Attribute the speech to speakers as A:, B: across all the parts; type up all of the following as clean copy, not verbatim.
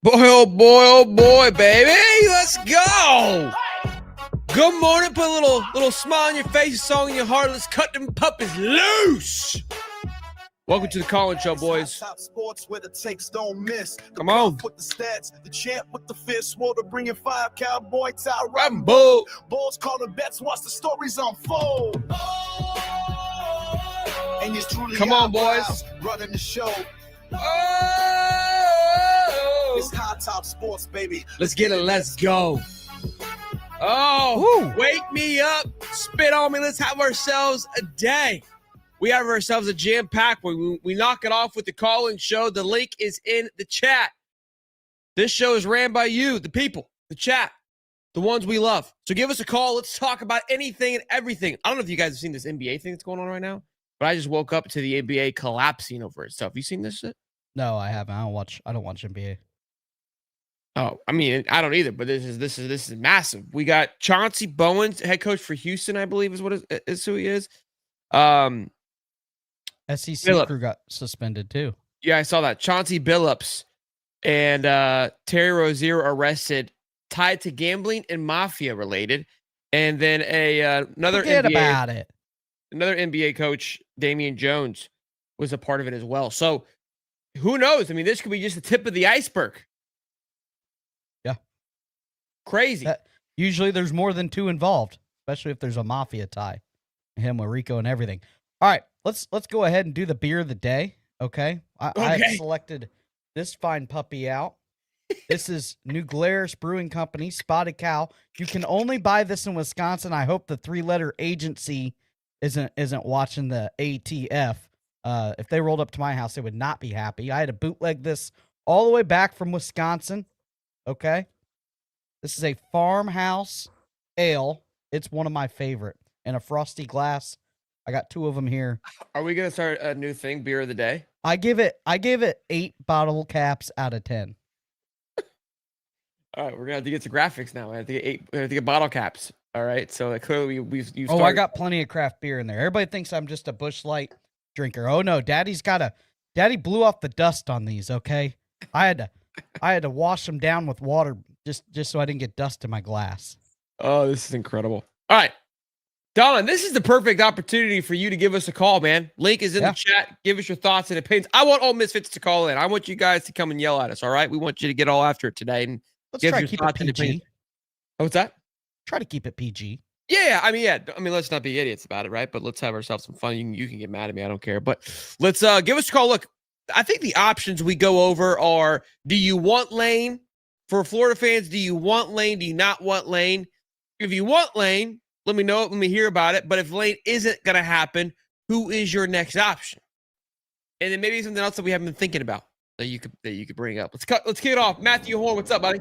A: Oh boy, baby. Let's go. Good morning. Put a little smile on your face, a song in your heart. Let's cut them puppies loose. Welcome to the Calling Show, boys.
B: Sports where the takes don't miss.
A: Come on.
B: With the stats, the champ with the fist, swore to bring in 5 cowboy tie
A: Riding bull.
B: Bulls calling bets, watch the stories unfold. And it's truly
A: come on, boys.
B: Running the show. It's high top sports, baby.
A: Let's get it. Let's go. Oh, wake me up. Spit on me. Let's have ourselves a day. We have ourselves a jam-packed one. We knock it off with the Calling Show. The link is in the chat. This show is ran by you, the people, the chat, the ones we love. So give us a call. Let's talk about anything and everything. I don't know if you guys have seen this NBA thing that's going on right now, but I just woke up to the NBA collapsing over itself. You seen this shit?
C: No, I haven't. I don't watch NBA.
A: Oh, I mean, I don't either, but this is massive. We got Chauncey Bowens, head coach for Houston, I believe is who he is.
C: SEC crew got suspended too.
A: Yeah, I saw that. Chauncey Billups and Terry Rozier arrested, tied to gambling and mafia related. And then another NBA coach, Damian Jones, was a part of it as well. So who knows? I mean, this could be just the tip of the iceberg.
C: Yeah.
A: Crazy.
C: Usually there's more than 2 involved, especially if there's a mafia tie. Him with Rico and everything. All right, let's go ahead and do the beer of the day, okay? I have selected this fine puppy out. This is New Glarus Brewing Company, Spotted Cow. You can only buy this in Wisconsin. I hope the 3-letter agency isn't watching the ATF. If they rolled up to my house, they would not be happy. I had to bootleg this all the way back from Wisconsin, okay? This is a farmhouse ale. It's one of my favorite. In a frosty glass. I got 2 of them here.
A: Are we gonna start a new thing, beer of the day?
C: I give it 8 bottle caps out of 10.
A: All right, we're gonna have to get to graphics now. We have to get bottle caps. All right, so clearly we've started.
C: Oh, I got plenty of craft beer in there. Everybody thinks I'm just a Busch Light drinker. Oh no, Daddy blew off the dust on these. Okay, I had to wash them down with water just so I didn't get dust in my glass.
A: Oh, this is incredible. All right. Don, this is the perfect opportunity for you to give us a call, man. Link is in the chat. Give us your thoughts and opinions. I want all Misfits to call in. I want you guys to come and yell at us, all right? We want you to get all after it today. And
C: let's try to keep it PG.
A: Oh, what's that?
C: Try to keep it PG.
A: Yeah. I mean, let's not be idiots about it, right? But let's have ourselves some fun. You can get mad at me. I don't care. But let's give us a call. Look, I think the options we go over are, do you want Lane? For Florida fans, do you want Lane? Do you not want Lane? If you want Lane, let me know it. Let me hear about it. But if Lane isn't going to happen, who is your next option? And then maybe something else that we haven't been thinking about that you could bring up. Let's kick it off. Matthew Horn, what's up, buddy?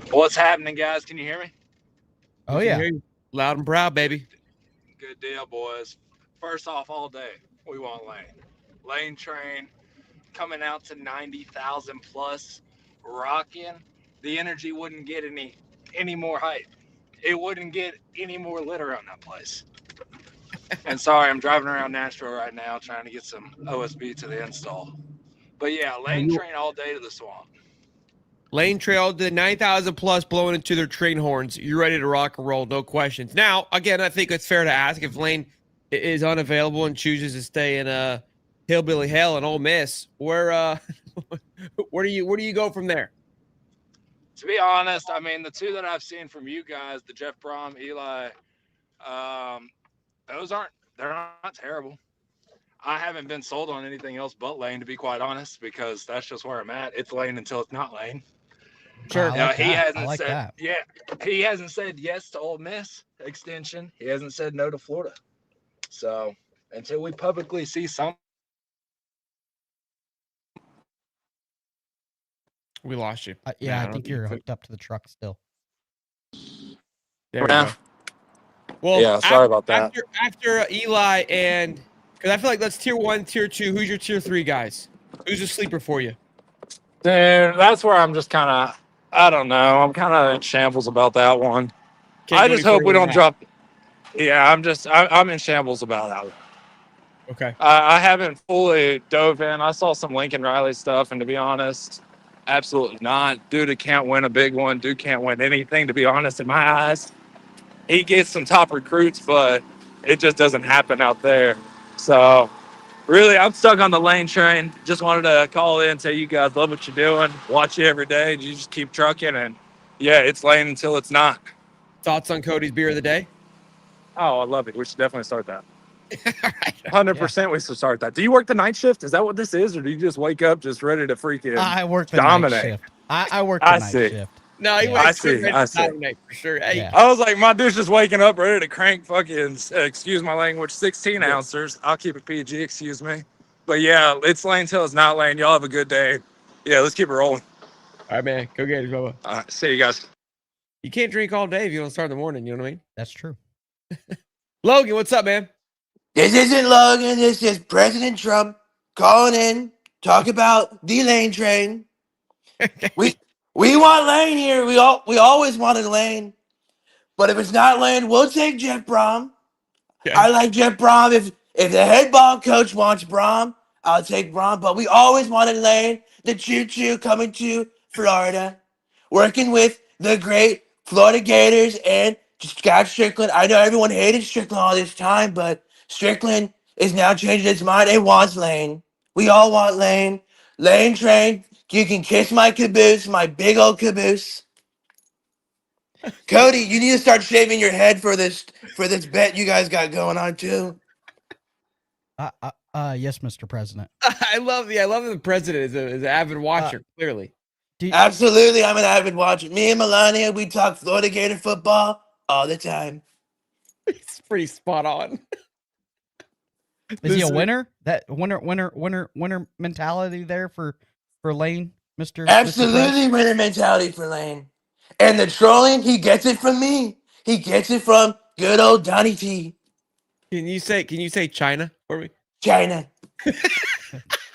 D: What's happening, guys? Can you hear me?
C: Oh, yeah.
A: Loud and proud, baby.
D: Good deal, boys. First off, all day, we want Lane. Lane train coming out to 90,000 plus, rocking. The energy wouldn't get any more hype. It wouldn't get any more lit around that place. And sorry, I'm driving around Nashville right now trying to get some OSB to the install. But yeah, Lane train all day to the swamp.
A: Lane trail to 9,000 plus blowing into their train horns. You're ready to rock and roll, no questions. Now, again, I think it's fair to ask if Lane is unavailable and chooses to stay in Hillbilly Hell and Ole Miss, where do you go from there?
D: To be honest, I mean, the 2 that I've seen from you guys, the Jeff Brom, Eli, they're not terrible. I haven't been sold on anything else but Lane, to be quite honest, because that's just where I'm at. It's Lane until it's not Lane.
C: Sure.
D: He hasn't said yes to Ole Miss extension. He hasn't said no to Florida. So until we publicly see something.
A: We lost you.
C: I think you're hooked up to the truck still.
A: There we go. Well,
D: yeah, sorry about that.
A: After Eli and because I feel like that's tier 1, tier 2. Who's your tier 3 guys? Who's a sleeper for you?
D: Dude, that's where I'm just kind of, I don't know. I'm kind of in shambles about that one. I just hope we don't drop. Yeah, I'm in shambles about that one.
A: Okay.
D: I haven't fully dove in. I saw some Lincoln Riley stuff, and to be honest, Absolutely not. Dude can't win a big one. Dude can't win anything, to be honest, in my eyes. He gets some top recruits, but it just doesn't happen out there. So, really, I'm stuck on the lane train. Just wanted to call in and tell you guys love what you're doing. Watch you every day. You just keep trucking, and yeah, it's lane until it's not.
A: Thoughts on Cody's beer of the day?
D: Oh, I love it. We should definitely start that.
A: All right.
D: 100% we should start that. Do you work the night shift? Is that what this is? Or do you just wake up just ready to freaking
C: I work the
D: dominate?
C: night shift. I work the night shift.
A: No, he
C: Yeah.
A: wakes
D: I
A: up
D: see,
A: ready
D: I
A: to
D: see.
A: dominate for sure. Hey,
C: Yeah.
D: I was like, my dude's just waking up ready to crank fucking, excuse my language, 16 ounces. I'll keep it PG, excuse me. But yeah, it's lane till it's not lane. Y'all have a good day. Yeah, let's keep it rolling.
A: all right, man. Go Gators, Bubba.
D: All right, see you guys.
A: You can't drink all day if you don't start in the morning. You know what I mean?
C: That's true.
A: Logan, what's up, man?
E: This isn't Logan. This is President Trump calling in. Talk about the lane train. We want lane here. We always wanted lane. But if it's not lane, we'll take Jeff Brom.
A: Okay.
E: I like Jeff Brom. If the head ball coach wants Brom, I'll take Brom. But we always wanted lane. The choo-choo coming to Florida. Working with the great Florida Gators and Scott Strickland. I know everyone hated Strickland all this time, but Strickland is now changing his mind and wants lane. We all want lane. Lane train. You can kiss my caboose, my big old caboose. Cody, you need to start shaving your head for this bet you guys got going on too.
C: Yes, Mr. President.
A: I love the president is an avid watcher, clearly.
E: Absolutely, I'm an avid watcher. Me and Melania, we talk Florida Gator football all the time.
A: It's pretty spot on.
C: Is he a winner? That winner mentality there for Lane, Mr.
E: Absolutely winner mentality for Lane. And the trolling, he gets it from me. He gets it from good old Donnie T.
A: Can you say China for me?
E: China.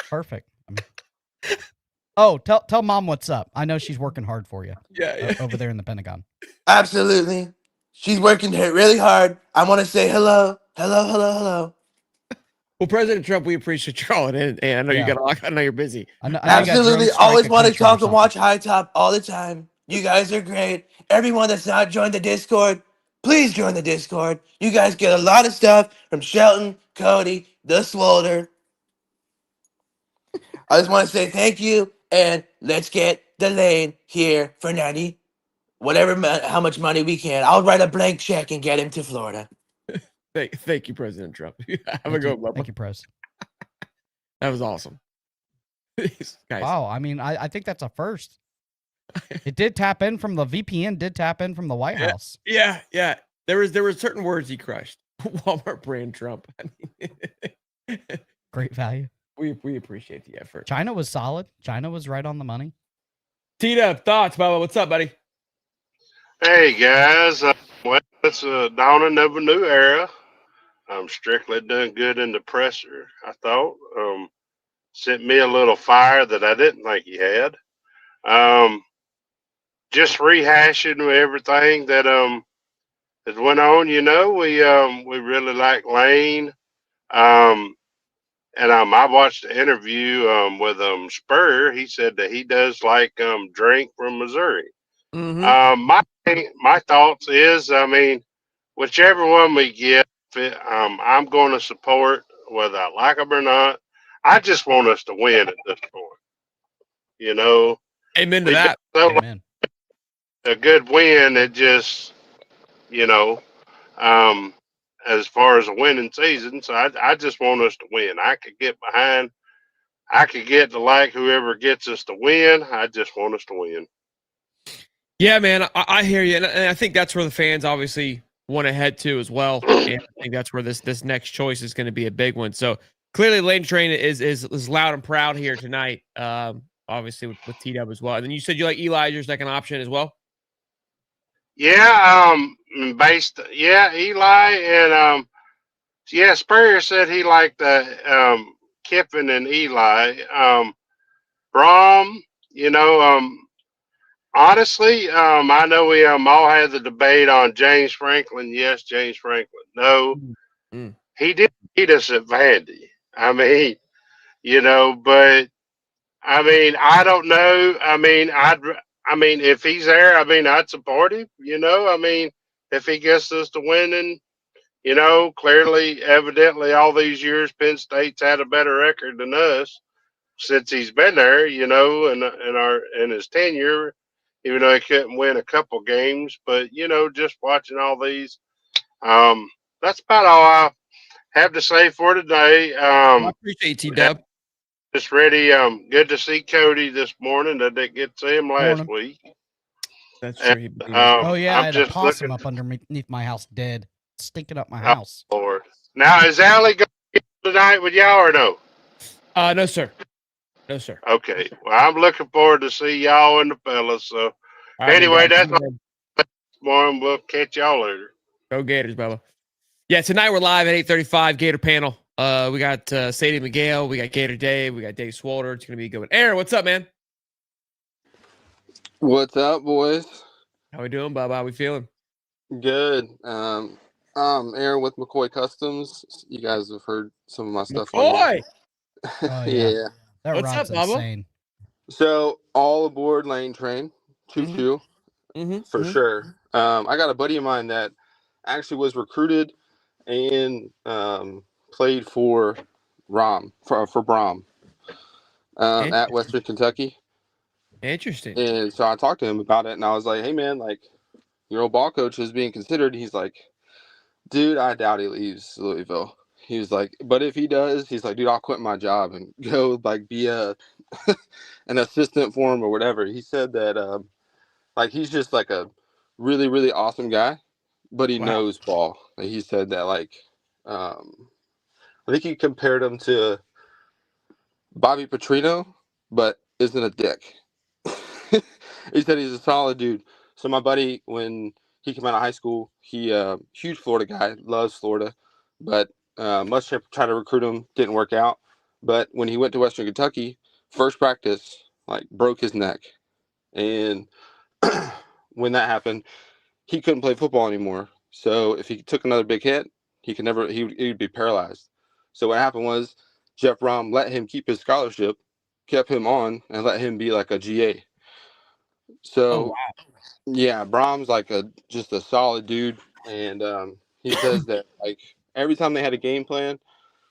C: Perfect. Oh, tell mom what's up. I know she's working hard for you.
A: Yeah.
C: Over there in the Pentagon.
E: Absolutely. She's working really hard. I want to say hello. Hello, hello, hello.
A: Well, President Trump, we appreciate you calling in, and I know you got a lot. I know you're busy.
C: I know
E: Absolutely. Always want to talk and watch High Top all the time. You guys are great. Everyone that's not joined the Discord, please join the Discord. You guys get a lot of stuff from Shelton, Cody, the Swolder. I just want to say thank you, and let's get the lane here for 90. How much money we can. I'll write a blank check and get him to Florida.
A: Thank you, President Trump. Have a good one.
C: Thank you, Pres.
A: That was awesome. Guys.
C: Wow. I mean, I think that's a first. It did tap in from the VPN, did tap in from the White House.
A: Yeah. There were certain words he crushed. Walmart brand Trump. I mean,
C: great value.
A: We appreciate the effort.
C: China was solid. China was right on the money.
A: T-Dub, thoughts, Bubba? What's up, buddy?
F: Hey guys, well, it's a dawning of a new era. Strictly doing good in the presser, I thought. Sent me a little fire that I didn't think he had. Just rehashing everything that went on. You know, we really like Lane. And I watched the interview with Spur. He said that he does like drink from Missouri.
A: Mm-hmm.
F: My thoughts is, I mean, whichever one we get, I'm going to support whether I like them or not. I just want us to win at this point. You know,
A: amen to that.
C: Amen.
F: A good win. It just, you know, as far as a winning season. So I just want us to win. I could get to like whoever gets us to win. I just want us to win.
A: Yeah, man, I hear you. And I think that's where the fans obviously want to head to as well. And I think that's where this next choice is going to be a big one. So clearly Lane Train is loud and proud here tonight. Obviously with T-Dub as well. And then you said you like Eli as your second option as well?
F: Yeah, Eli and Spurrier said he liked Kiffin and Eli. Brom, you know, honestly, I know we all had the debate on James Franklin. Yes, James Franklin. No, he did beat us at Vandy. I mean, you know, but I mean, I don't know. I mean, if he's there, I mean, I'd support him. I mean, if he gets us to winning, clearly, evidently, all these years, Penn State's had a better record than us since he's been there. In his tenure, even though he couldn't win a couple games, but just watching all these, that's about all I have to say for today.
A: I appreciate you, T-Dub.
F: Just ready. Good to see Cody this morning. I didn't get to see him last week.
A: That's true.
C: Oh yeah,
F: I'm
C: I had a possum up underneath my house, dead, stinking up my house.
F: Oh, Lord. Now is Allie going tonight with y'all or no?
A: No, sir. No, sir.
F: Okay. Well, I'm looking forward to see y'all and the fellas. So anyway, that's all morning. We'll catch y'all later.
A: Go Gators, Bubba. Yeah, tonight we're live at 8:35. Gator panel. We got Sadie Miguel, we got Gator Dave, we got Dave Swalder. It's gonna be good. Aaron, what's up, man?
G: What's up, boys?
A: How we doing, Bubba? How we feeling?
G: Good. Aaron with McCoy Customs. You guys have heard some of my stuff.
A: McCoy!
C: Oh,
G: yeah.
C: That
A: What's
C: rod's
A: up, Bubba?
C: insane.
G: So all aboard Lane Train, choo-choo, for sure. I got a buddy of mine that actually was recruited and played for Brom at Western Kentucky.
A: Interesting.
G: And so I talked to him about it, and I was like, "Hey, man, like your old ball coach is being considered." He's like, "Dude, I doubt he leaves Louisville." He was like, "But if he does, he's like, dude, I'll quit my job and go like be an assistant for him or whatever." He said that like he's just like a really, really awesome guy, but he knows ball. And he said that like I think he compared him to Bobby Petrino, but isn't a dick. He said he's a solid dude. So my buddy, when he came out of high school, he huge Florida guy, loves Florida, but much tried to recruit him, didn't work out. But when he went to Western Kentucky, first practice, like broke his neck, and when that happened, he couldn't play football anymore. So if he took another big hit, he'd be paralyzed. So what happened was Jeff Brom let him keep his scholarship, kept him on, and let him be like a GA. So yeah, Brom's like just a solid dude, and he says that like every time they had a game plan,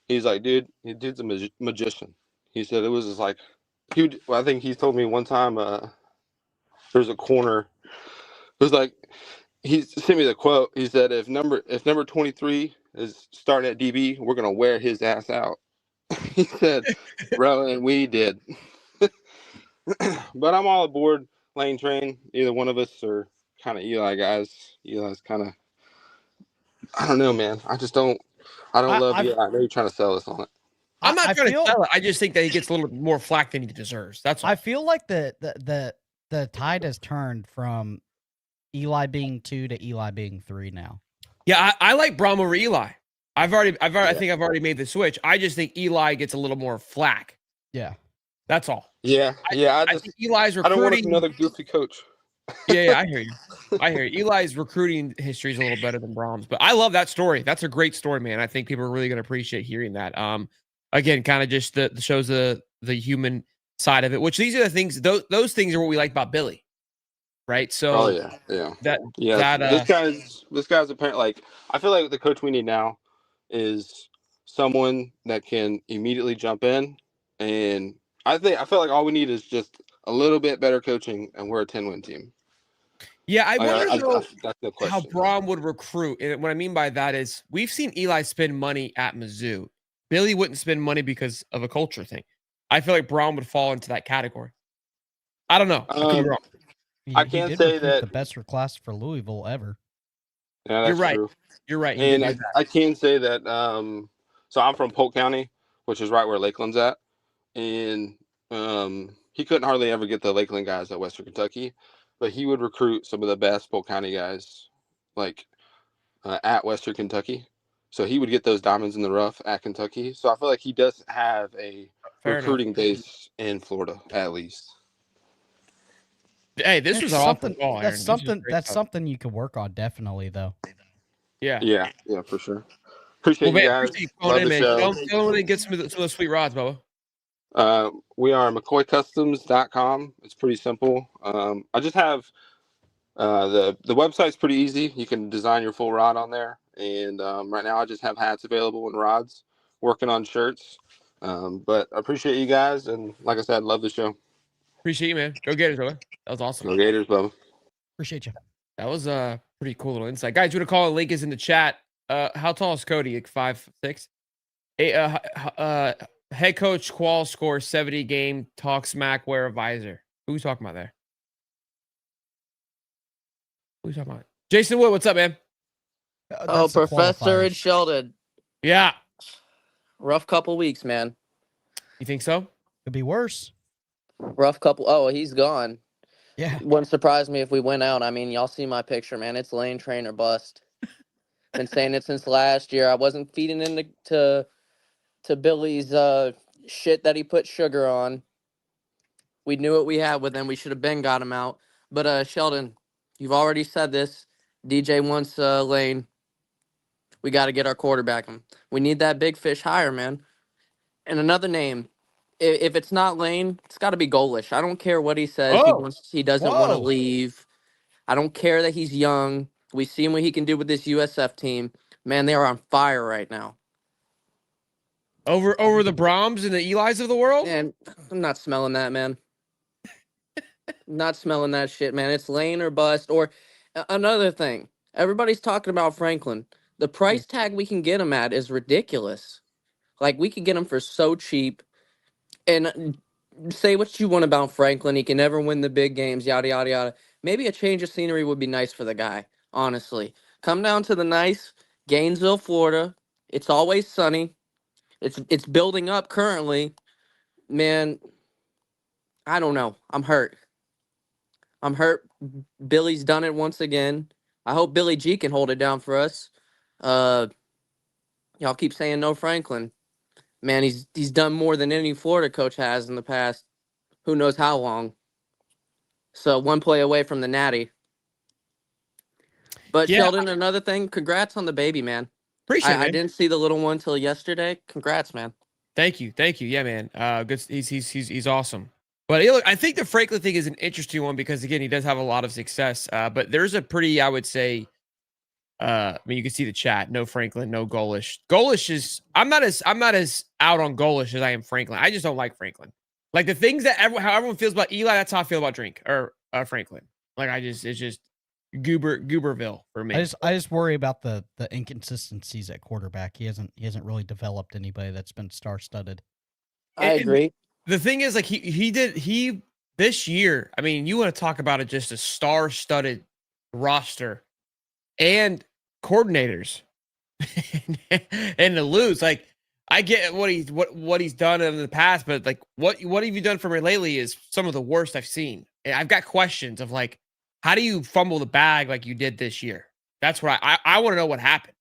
G: he's like, dude's a magician. He said it was just like I think he told me one time there's a corner. It was like he sent me the quote. He said if number 23 is starting at DB, we're gonna wear his ass out. He said, bro, and we did. But I'm all aboard Lane Train. Either one of us are kind of Eli guys. Eli's kind of, I don't know, man. I don't love Eli. I know you're trying to sell us on it.
A: I'm not trying to sell it. I just think that he gets a little more flack than he deserves. That's all.
C: I feel like the tide has turned from Eli being 2 to Eli being 3 now.
A: Yeah, I like Brom over Eli. I think I've already made the switch. I just think Eli gets a little more flack.
C: Yeah.
A: That's all.
G: Yeah.
A: I think Eli's recruiting.
G: I don't want another goofy coach.
A: Yeah, I hear you. Eli's recruiting history is a little better than Brom's, but I love that story. That's a great story, man. I think people are really going to appreciate hearing that. Again, kind of just shows the human side of it, which these are the things. Those things are what we like about Billy, right? So,
G: this guy's apparently like. I feel like the coach we need now is someone that can immediately jump in, and I feel like all we need is just a little bit better coaching, and we're a 10-win team.
A: Yeah, I wonder
G: that's no
A: how Brom would recruit. And what I mean by that is we've seen Eli spend money at Mizzou. Billy wouldn't spend money because of a culture thing. I feel like Brom would fall into that category. I don't know. I could be wrong.
G: I can't say that
C: the best class for Louisville ever.
G: Yeah, that's
A: You're right.
G: true.
A: You're right.
G: And I can say that. So I'm from Polk County, which is right where Lakeland's at, and he couldn't hardly ever get the Lakeland guys at Western Kentucky, but he would recruit some of the best Polk County guys, like at Western Kentucky. So he would get those diamonds in the rough at Kentucky. So I feel like he does have a recruiting base in Florida, at least.
A: Hey, this was
C: something.
A: Aaron.
C: That's something you could work on, definitely, though.
G: Yeah, for sure. Appreciate you guys.
A: Appreciate you calling in, man. Don't get some of the sweet rods, Bubba.
G: We are McCoyCustoms.com. It's pretty simple. I just have the website's pretty easy. You can design your full rod on there. And right now I just have hats available and rods, working on shirts. But I appreciate you guys. And like I said, love the show.
A: Appreciate you, man. Go Gators, brother. That was awesome.
G: Go Gators, Bubba.
C: Appreciate you.
A: That was a pretty cool little insight. Guys, you want to call? Link is in the chat. How tall is Cody? Like 5'6"? Head coach Qual scores 70 game. Talk smack. Wear a visor. Who we talking about there? Who we talking about? Jason Wood, what's up, man?
H: Oh, Professor and Sheldon.
A: Yeah.
H: Rough couple weeks, man.
A: You think so?
C: Could be worse.
H: Rough couple. Oh, he's gone.
C: Yeah.
H: Wouldn't surprise me if we went out. I mean, y'all see my picture, man. It's lane train or bust. Been saying it since last year. I wasn't feeding into to Billy's shit that he put sugar on. We knew what we had with him. We should have been got him out. But Sheldon, you've already said this. DJ wants Lane. We got to get our quarterback him. We need that big fish higher, man. And another name. If it's not Lane, it's got to be Golish. I don't care what he says. He doesn't want to leave. I don't care that he's young. We've seen what he can do with this USF team. Man, they are on fire right now.
A: Over the Brahms and the Elis of the world?
H: And I'm not smelling that, man. Not smelling that shit, man. It's Lane or bust. Or another thing. Everybody's talking about Franklin. The price tag we can get him at is ridiculous. Like, we could get him for so cheap. And say what you want about Franklin. He can never win the big games, yada, yada, yada. Maybe a change of scenery would be nice for the guy, honestly. Come down to the nice Gainesville, Florida. It's always sunny. It's building up currently. Man, I don't know. I'm hurt. Billy's done it once again. I hope Billy G can hold it down for us. Y'all keep saying no Franklin. Man, he's done more than any Florida coach has in the past who knows how long. So one play away from the Natty. But
A: Yeah.
H: Sheldon, another thing, congrats on the baby, man.
A: Appreciate it.
H: I didn't see the little one till yesterday. Congrats, man.
A: Thank you. Yeah, man. Good. He's awesome. But look, I think the Franklin thing is an interesting one because again, he does have a lot of success. But there's a pretty, I would say, I mean, you can see the chat. No Franklin, no Golish. Golish is. I'm not as out on Golish as I am Franklin. I just don't like Franklin. Like the things that how everyone feels about Eli, that's how I feel about Franklin. Like it's just Gooberville for me.
C: I just worry about the inconsistencies at quarterback. He hasn't really developed anybody that's been star-studded.
H: I agree.
A: The thing is, like he this year. I mean, you want to talk about just a star-studded roster and coordinators, and to lose. Like I get what he's done in the past, but like what have you done for me lately is some of the worst I've seen. And I've got questions of like, how do you fumble the bag like you did this year? That's what I want to know what happened.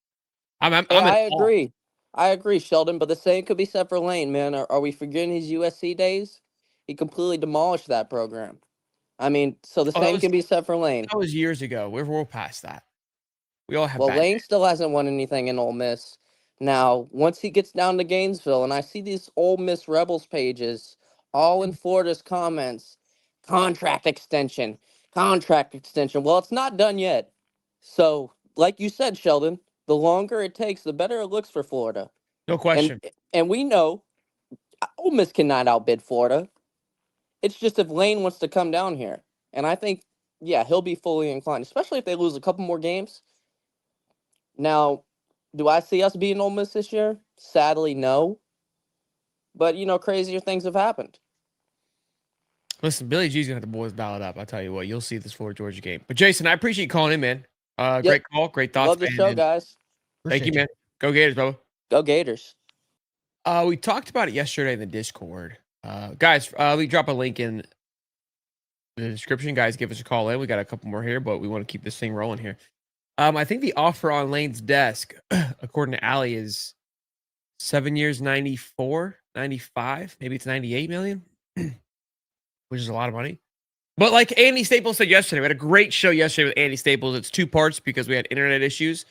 H: I agree, Sheldon, but the same could be said for Lane, man. Are we forgetting his USC days? He completely demolished that program. I mean, so the same can be said for Lane.
A: That was years ago. We're past that. We all have.
H: Well, Lane still hasn't won anything in Ole Miss. Now, once he gets down to Gainesville, and I see these Ole Miss Rebels pages, all in Florida's comments, contract extension. Well, it's not done yet. So, like you said, Sheldon, the longer it takes, the better it looks for Florida.
A: No question.
H: And we know Ole Miss cannot outbid Florida. It's just if Lane wants to come down here. And I think, yeah, he'll be fully inclined, especially if they lose a couple more games. Now, do I see us beating Ole Miss this year? Sadly, no. But, crazier things have happened.
A: Listen, Billy G's gonna have the boys dialed up. I tell you what, you'll see this Florida Georgia game. But Jason, I appreciate you calling in, man. Great call, great thoughts.
H: Love the show, guys.
A: Thank you, man. Go Gators, bro.
H: Go Gators.
A: We talked about it yesterday in the Discord. Guys, we drop a link in the description. Guys, give us a call in. We got a couple more here, but we want to keep this thing rolling here. I think the offer on Lane's desk, according to Allie, is 7 years, 94, 95, maybe it's 98 million, which is a lot of money. But like Andy Staples said yesterday, we had a great show yesterday with Andy Staples. It's two parts because we had internet issues.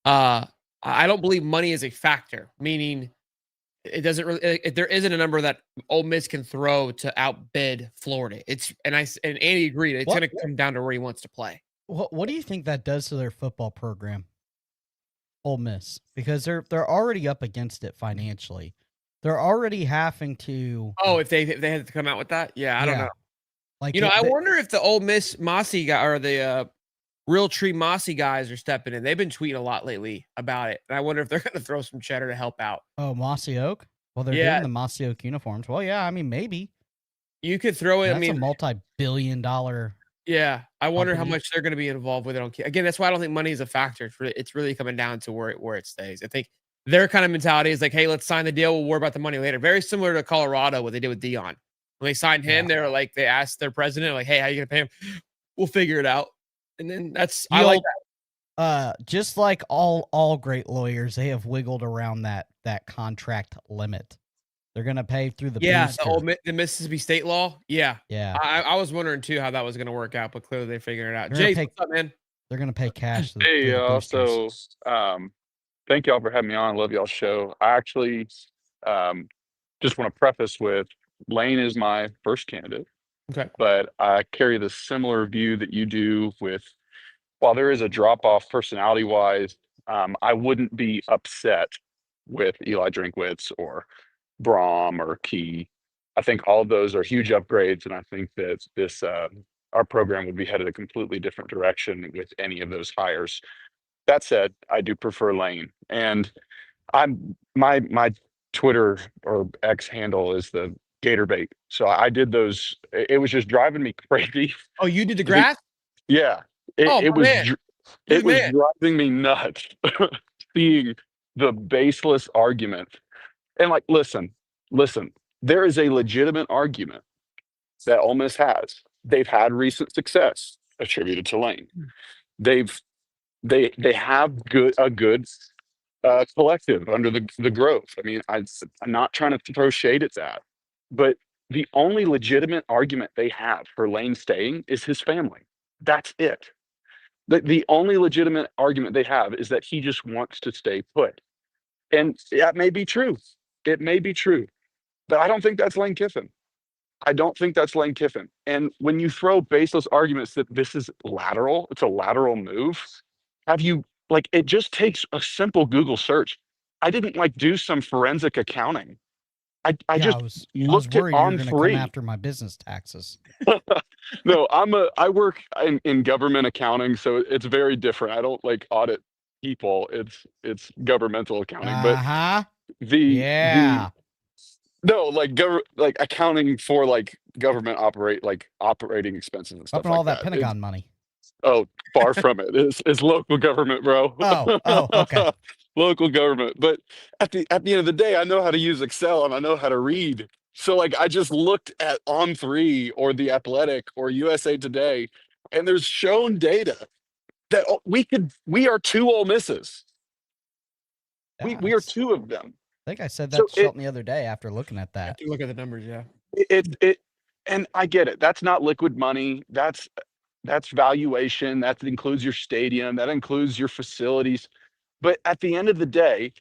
A: I don't believe money is a factor, meaning it doesn't really. There isn't a number that Ole Miss can throw to outbid Florida. And Andy agreed. It's going to come down to where he wants to play.
C: What do you think that does to their football program, Ole Miss? Because they're already up against it financially. They're already having to.
A: Oh, if they had to come out with that, I don't know.
C: Like
A: I wonder if the Ole Miss Mossy guy or the Real Tree Mossy guys are stepping in. They've been tweeting a lot lately about it, and I wonder if they're going to throw some cheddar to help out.
C: Oh, Mossy Oak. Well, they're doing the Mossy Oak uniforms. Well, yeah, I mean, maybe
A: you could throw it.
C: That's a multi-billion-dollar.
A: Yeah, I wonder how much they're going to be involved with it. Again, that's why I don't think money is a factor. It's really coming down to where it stays. I think their kind of mentality is like, hey, let's sign the deal. We'll worry about the money later. Very similar to Colorado, what they did with Dion. When they signed him, they were like, they asked their president, like, hey, how are you going to pay him? We'll figure it out. And then I like
C: that. Just like all great lawyers, they have wiggled around that contract limit. They're gonna pay through the
A: the Mississippi State law. Yeah. I was wondering too how that was gonna work out, but clearly they figured it out. Jayce, what's up, man?
C: They're gonna pay cash.
I: Hey, so thank y'all for having me on. Love y'all's show. I actually just want to preface with Lane is my first candidate.
A: Okay.
I: But I carry the similar view that you do with, while there is a drop off personality wise, I wouldn't be upset with Eli Drinkwitz or Brom or Key. I think all of those are huge upgrades, and I think that this our program would be headed a completely different direction with any of those hires. That said, I do prefer Lane, and my Twitter or X handle is the Gator bait. So I did those. It was just driving me crazy.
A: Oh, you did the grass?
I: Yeah. It was driving me nuts seeing the baseless argument. And like, listen, there is a legitimate argument that Ole Miss has. They've had recent success attributed to Lane. They have a good collective under the growth. I mean, I'm not trying to throw shade at that, but the only legitimate argument they have for Lane staying is his family. That's it. The only legitimate argument they have is that he just wants to stay put. And that may be true. It may be true. But I don't think that's Lane Kiffin. I don't think that's Lane Kiffin. And when you throw baseless arguments that this is lateral, it's a lateral move, it just takes a simple Google search. I didn't do some forensic accounting. I was looked at On Three.
C: Come after my business taxes.
I: No, I work in government accounting, so it's very different. I don't audit people. It's governmental accounting. But accounting for government operating expenses and stuff.
C: Up and all that Pentagon money.
I: Oh, far from it. It's local government, bro.
C: Oh, okay.
I: Local government. But at the end of the day, I know how to use Excel and I know how to read. So I just looked at On Three or The Athletic or USA Today, and there's shown data that we are two Ole Misses.
C: Yeah,
I: we are two of them.
C: I think I said that to Shelton the other day after looking at that.
A: You look at the numbers, yeah.
I: And I get it. That's not liquid money. That's valuation. That includes your stadium. That includes your facilities. But at the end of the day,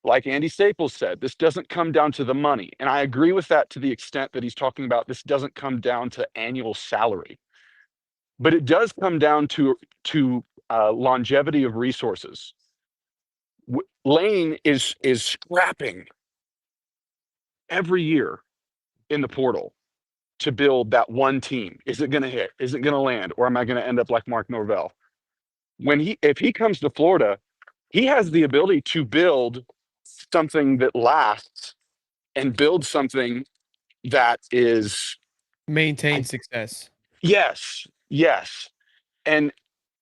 I: like Andy Staples said, this doesn't come down to the money. And I agree with that to the extent that he's talking about this doesn't come down to annual salary. But it does come down to longevity of resources. Lane is scrapping every year in the portal to build that one team. Is it going to hit? Is it going to land? Or am I going to end up like Mark Norvell? If he comes to Florida, he has the ability to build something that lasts and build something that is
A: maintain success.
I: Yes. And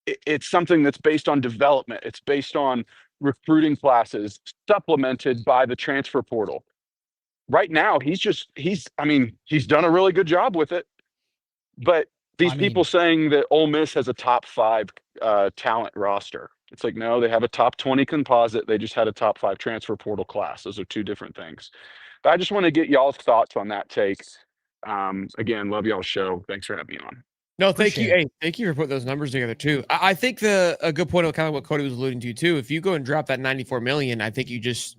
I: it's something that's based on development. It's based on recruiting classes supplemented by the transfer portal. Right now, he's done a really good job with it. But these people saying that Ole Miss has a top 5 talent roster. It's no, they have a top 20 composite. They just had a top 5 transfer portal class. Those are two different things. But I just want to get y'all's thoughts on that take. Again, love y'all's show. Thanks for having me on.
A: No, thank you. Hey, thank you for putting those numbers together too. I think a good point of kind of what Cody was alluding to too. If you go and drop that $94 million, I think you just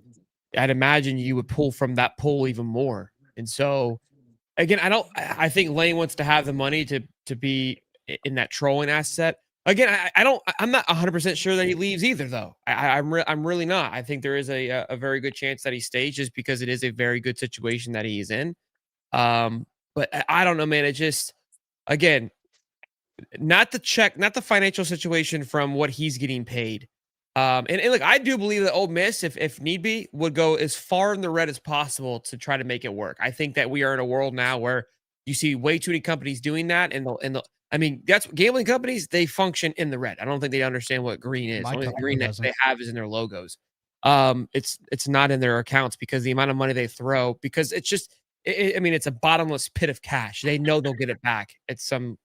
A: I'd imagine you would pull from that pool even more. And so, again, I think Lane wants to have the money to be in that trolling asset. Again, I'm not 100% sure that he leaves either, though. I'm really not. I think there is a very good chance that he stays just because it is a very good situation that he is in. But I don't know, man. It just, again, not the financial situation from what he's getting paid. And look, I do believe that Ole Miss, if need be, would go as far in the red as possible to try to make it work. I think that we are in a world now where you see way too many companies doing that, I mean, that's gambling companies. They function in the red. I don't think they understand what green is. The only green that they have is in their logos. It's not in their accounts because the amount of money they throw, because it's just, I mean, it's a bottomless pit of cash. They know they'll get it back at some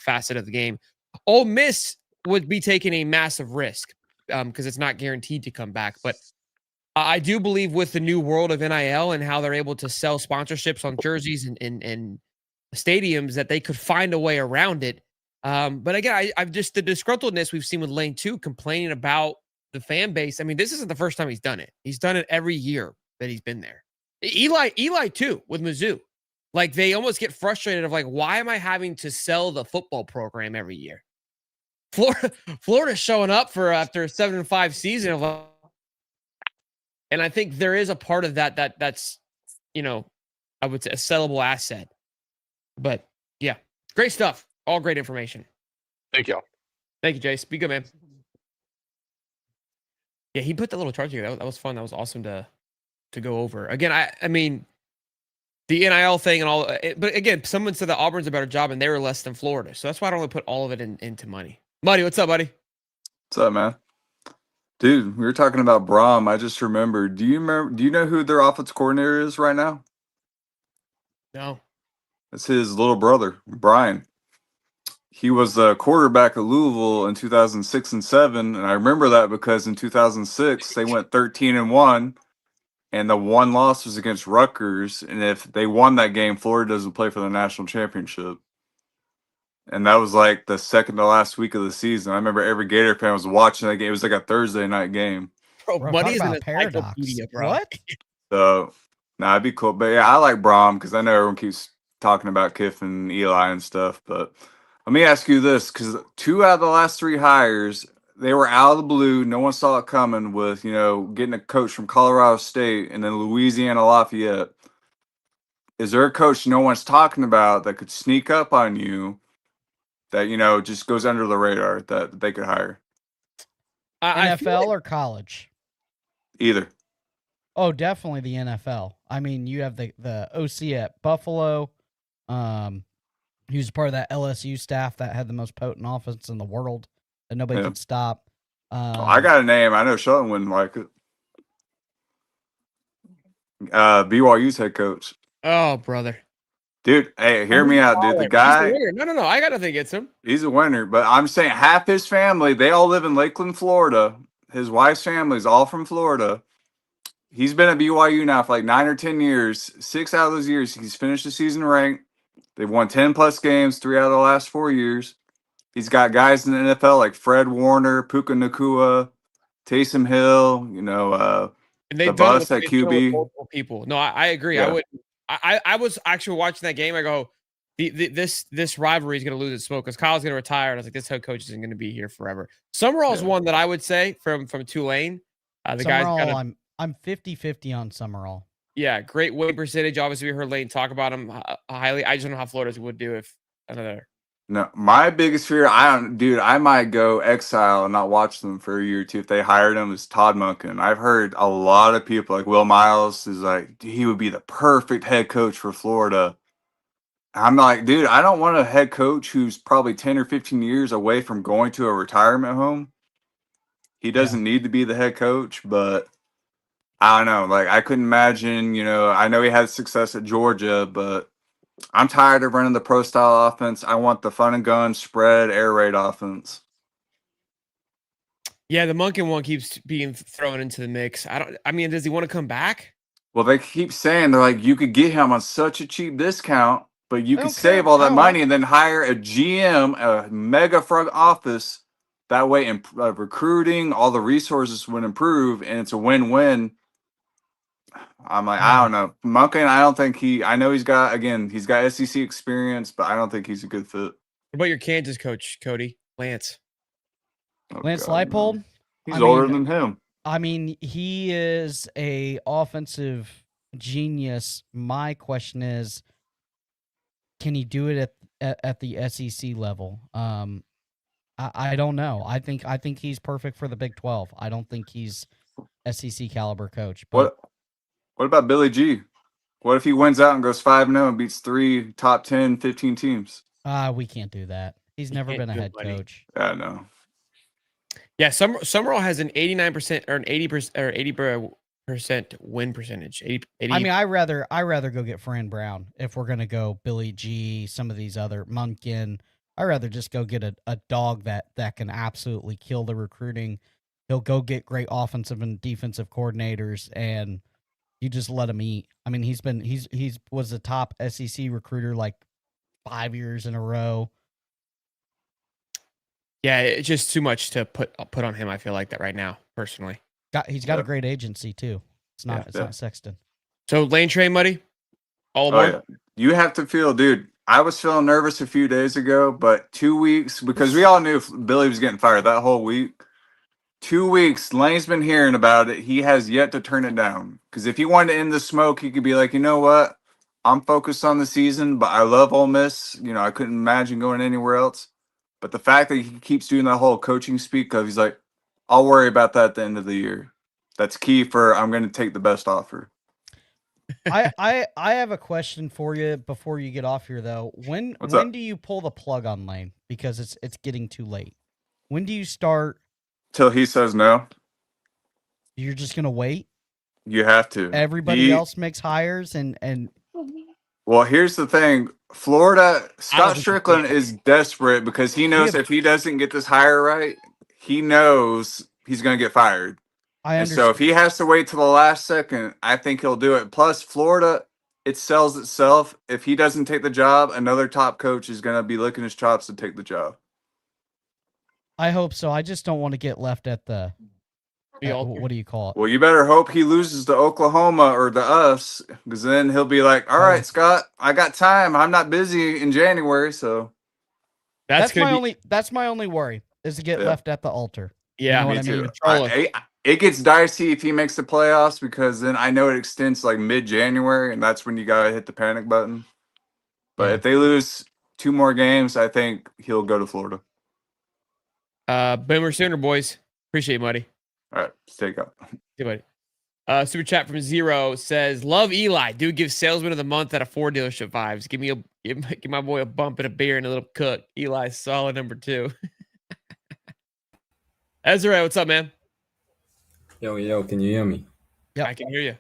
A: facet of the game. Ole Miss would be taking a massive risk because it's not guaranteed to come back. But I do believe with the new world of NIL and how they're able to sell sponsorships on jerseys and stadiums that they could find a way around it. But again, I've just the disgruntledness we've seen with Lane 2 complaining about the fan base. I mean, this isn't the first time he's done it. He's done it every year that he's been there. Eli too, with Mizzou. Like, they almost get frustrated of like, why am I having to sell the football program every year? Florida's showing up for after a 7-5 season and I think there is a part of that's, I would say a sellable asset. But yeah, great stuff. All great information.
I: Thank y'all.
A: Thank you, Jayce. Be good, man. Yeah, he put the little chart together. That was fun. That was awesome to go over. Again, I mean, the NIL thing and all, but again, someone said that Auburn's a better job and they were less than Florida. So that's why I don't really put all of it into money. Buddy, what's up, buddy?
J: What's up, man? Dude, we were talking about Braum. I just remembered. Do you know who their offensive coordinator is right now?
A: No.
J: It's his little brother, Brian. He was the quarterback at Louisville in 2006 and 2007, and I remember that because in 2006 they went 13-1, and the one loss was against Rutgers, and if they won that game, Florida doesn't play for the national championship. And that was like the second to last week of the season. I remember every Gator fan was watching that game. It was like a Thursday night game.
A: Bro, money is an encyclopedia, bro.
C: What?
J: So, it'd be cool. But yeah, I like Braum because I know everyone keeps talking about Kiffin and Eli and stuff. But let me ask you this, because 2 out of the last 3 hires, they were out of the blue. No one saw it coming with, getting a coach from Colorado State and then Louisiana Lafayette. Is there a coach no one's talking about that could sneak up on you that, just goes under the radar that they could hire?
C: NFL or college?
J: Either.
C: Oh, definitely the NFL. I mean, you have the OC at Buffalo. He was part of that LSU staff that had the most potent offense in the world that nobody could stop.
J: I got a name. I know Sheldon wouldn't like it. BYU's head coach.
A: Oh, brother.
J: Dude, hey, hear me out, dude. The guy.
A: No. I got nothing against him.
J: He's a winner, but I'm saying half his family, they all live in Lakeland, Florida. His wife's family is all from Florida. He's been at BYU now for like 9 or 10 years. 6 out of those years, he's finished the season ranked. They've won 10-plus games 3 out of the last 4 years. He's got guys in the NFL like Fred Warner, Puka Nacua, Taysom Hill,
A: and they've
J: the bus at QB.
A: People. No, I agree.
J: Yeah.
A: I was actually watching that game. I go, this rivalry is going to lose its smoke because Kyle's going to retire. And I was like, this head coach isn't going to be here forever. Summerall is one that I would say from Tulane.
C: Summerall, I'm 50-50 on Summerall.
A: Yeah, great win percentage. Obviously, we heard Lane talk about him highly. I just don't know how Florida would do if another.
J: No, my biggest fear, I might go exile and not watch them for a year or two if they hired him, is Todd Monken. I've heard a lot of people like Will Miles is like, he would be the perfect head coach for Florida. I'm like, dude, I don't want a head coach who's probably 10 or 15 years away from going to a retirement home. He doesn't need to be the head coach, but I don't know. Like, I couldn't imagine, I know he had success at Georgia, but I'm tired of running the pro style offense. I want the fun and gun spread air raid offense.
A: Yeah, the Monken one keeps being thrown into the mix. Does he want to come back?
J: Well, they keep saying they're like, you could get him on such a cheap discount, but you could save all that money and then hire a GM, a mega front office. That way, recruiting, all the resources would improve, and it's a win-win. I'm like, I don't know. Monken, I don't think I know he's got SEC experience, but I don't think he's a good fit.
A: What about your Kansas coach, Cody? Lance.
C: Lance Leipold?
J: He's older than him.
C: I mean, he is a offensive genius. My question is, can he do it at the SEC level? I don't know. I think he's perfect for the Big 12. I don't think he's SEC caliber coach. But
J: what about Billy G? What if he wins out and goes 5-0 and beats 3 top 10, 15 teams?
C: We can't do that. He's never been a head coach.
J: Yeah, no.
A: Yeah, Summerall has an 89% or an 80% or 80% win percentage. 80.
C: I mean, I rather go get Fran Brown if we're gonna go Billy G, some of these other Munkin. I'd rather just go get a dog that can absolutely kill the recruiting. He'll go get great offensive and defensive coordinators, and you just let him eat. I mean, he's was the top SEC recruiter like 5 years in a row.
A: Yeah, it's just too much to put on him. I feel like that right now, personally.
C: He's got a great agency too. It's not Sexton.
A: So Lane Train, Muddy, all aboard.
J: Yeah. You have to feel, dude. I was feeling nervous a few days ago, but 2 weeks, because we all knew Billy was getting fired that whole week. 2 weeks, Lane's been hearing about it. He has yet to turn it down. Because if he wanted to end the smoke, he could be like, you know what? I'm focused on the season, but I love Ole Miss. You know, I couldn't imagine going anywhere else. But the fact that he keeps doing that whole coaching speak of, he's like, I'll worry about that at the end of the year. That's key for I'm going to take the best offer.
C: I have a question for you before you get off here though. When do you pull the plug on Lane? Because it's getting too late. When do you start?
J: Till he says no.
C: You're just gonna wait?
J: You have to.
C: Everybody else makes hires and
J: well, here's the thing. Florida, Scott Strickland is desperate because he knows if he doesn't get this hire right, he knows he's going to get fired. And so if he has to wait till the last second, I think he'll do it. Plus, Florida, it sells itself. If he doesn't take the job, another top coach is going to be licking his chops to take the job.
C: I hope so. I just don't want to get left at the what do you call it?
J: Well, you better hope he loses to Oklahoma or to us, because then he'll be like, all right, Scott, I got time. I'm not busy in January, so.
C: That's my only worry is to get left at the altar.
A: Yeah,
C: you know
J: me
C: what
J: too. It gets dicey if he makes the playoffs, because then I know it extends to like mid-January, and that's when you got to hit the panic button. But if they lose 2 more games, I think he'll go to Florida.
A: Boomer Sooner, boys. Appreciate it, Muddy.
J: All right, take up.
A: Good, buddy. Super chat from Zero says, "Love Eli. Dude gives salesman of the month at a Ford dealership vibes. Give my boy a bump and a beer and a little cook. Eli, solid number 2." Ezra, what's up, man?
K: Yo, can you hear me?
A: Yeah, I can hear you.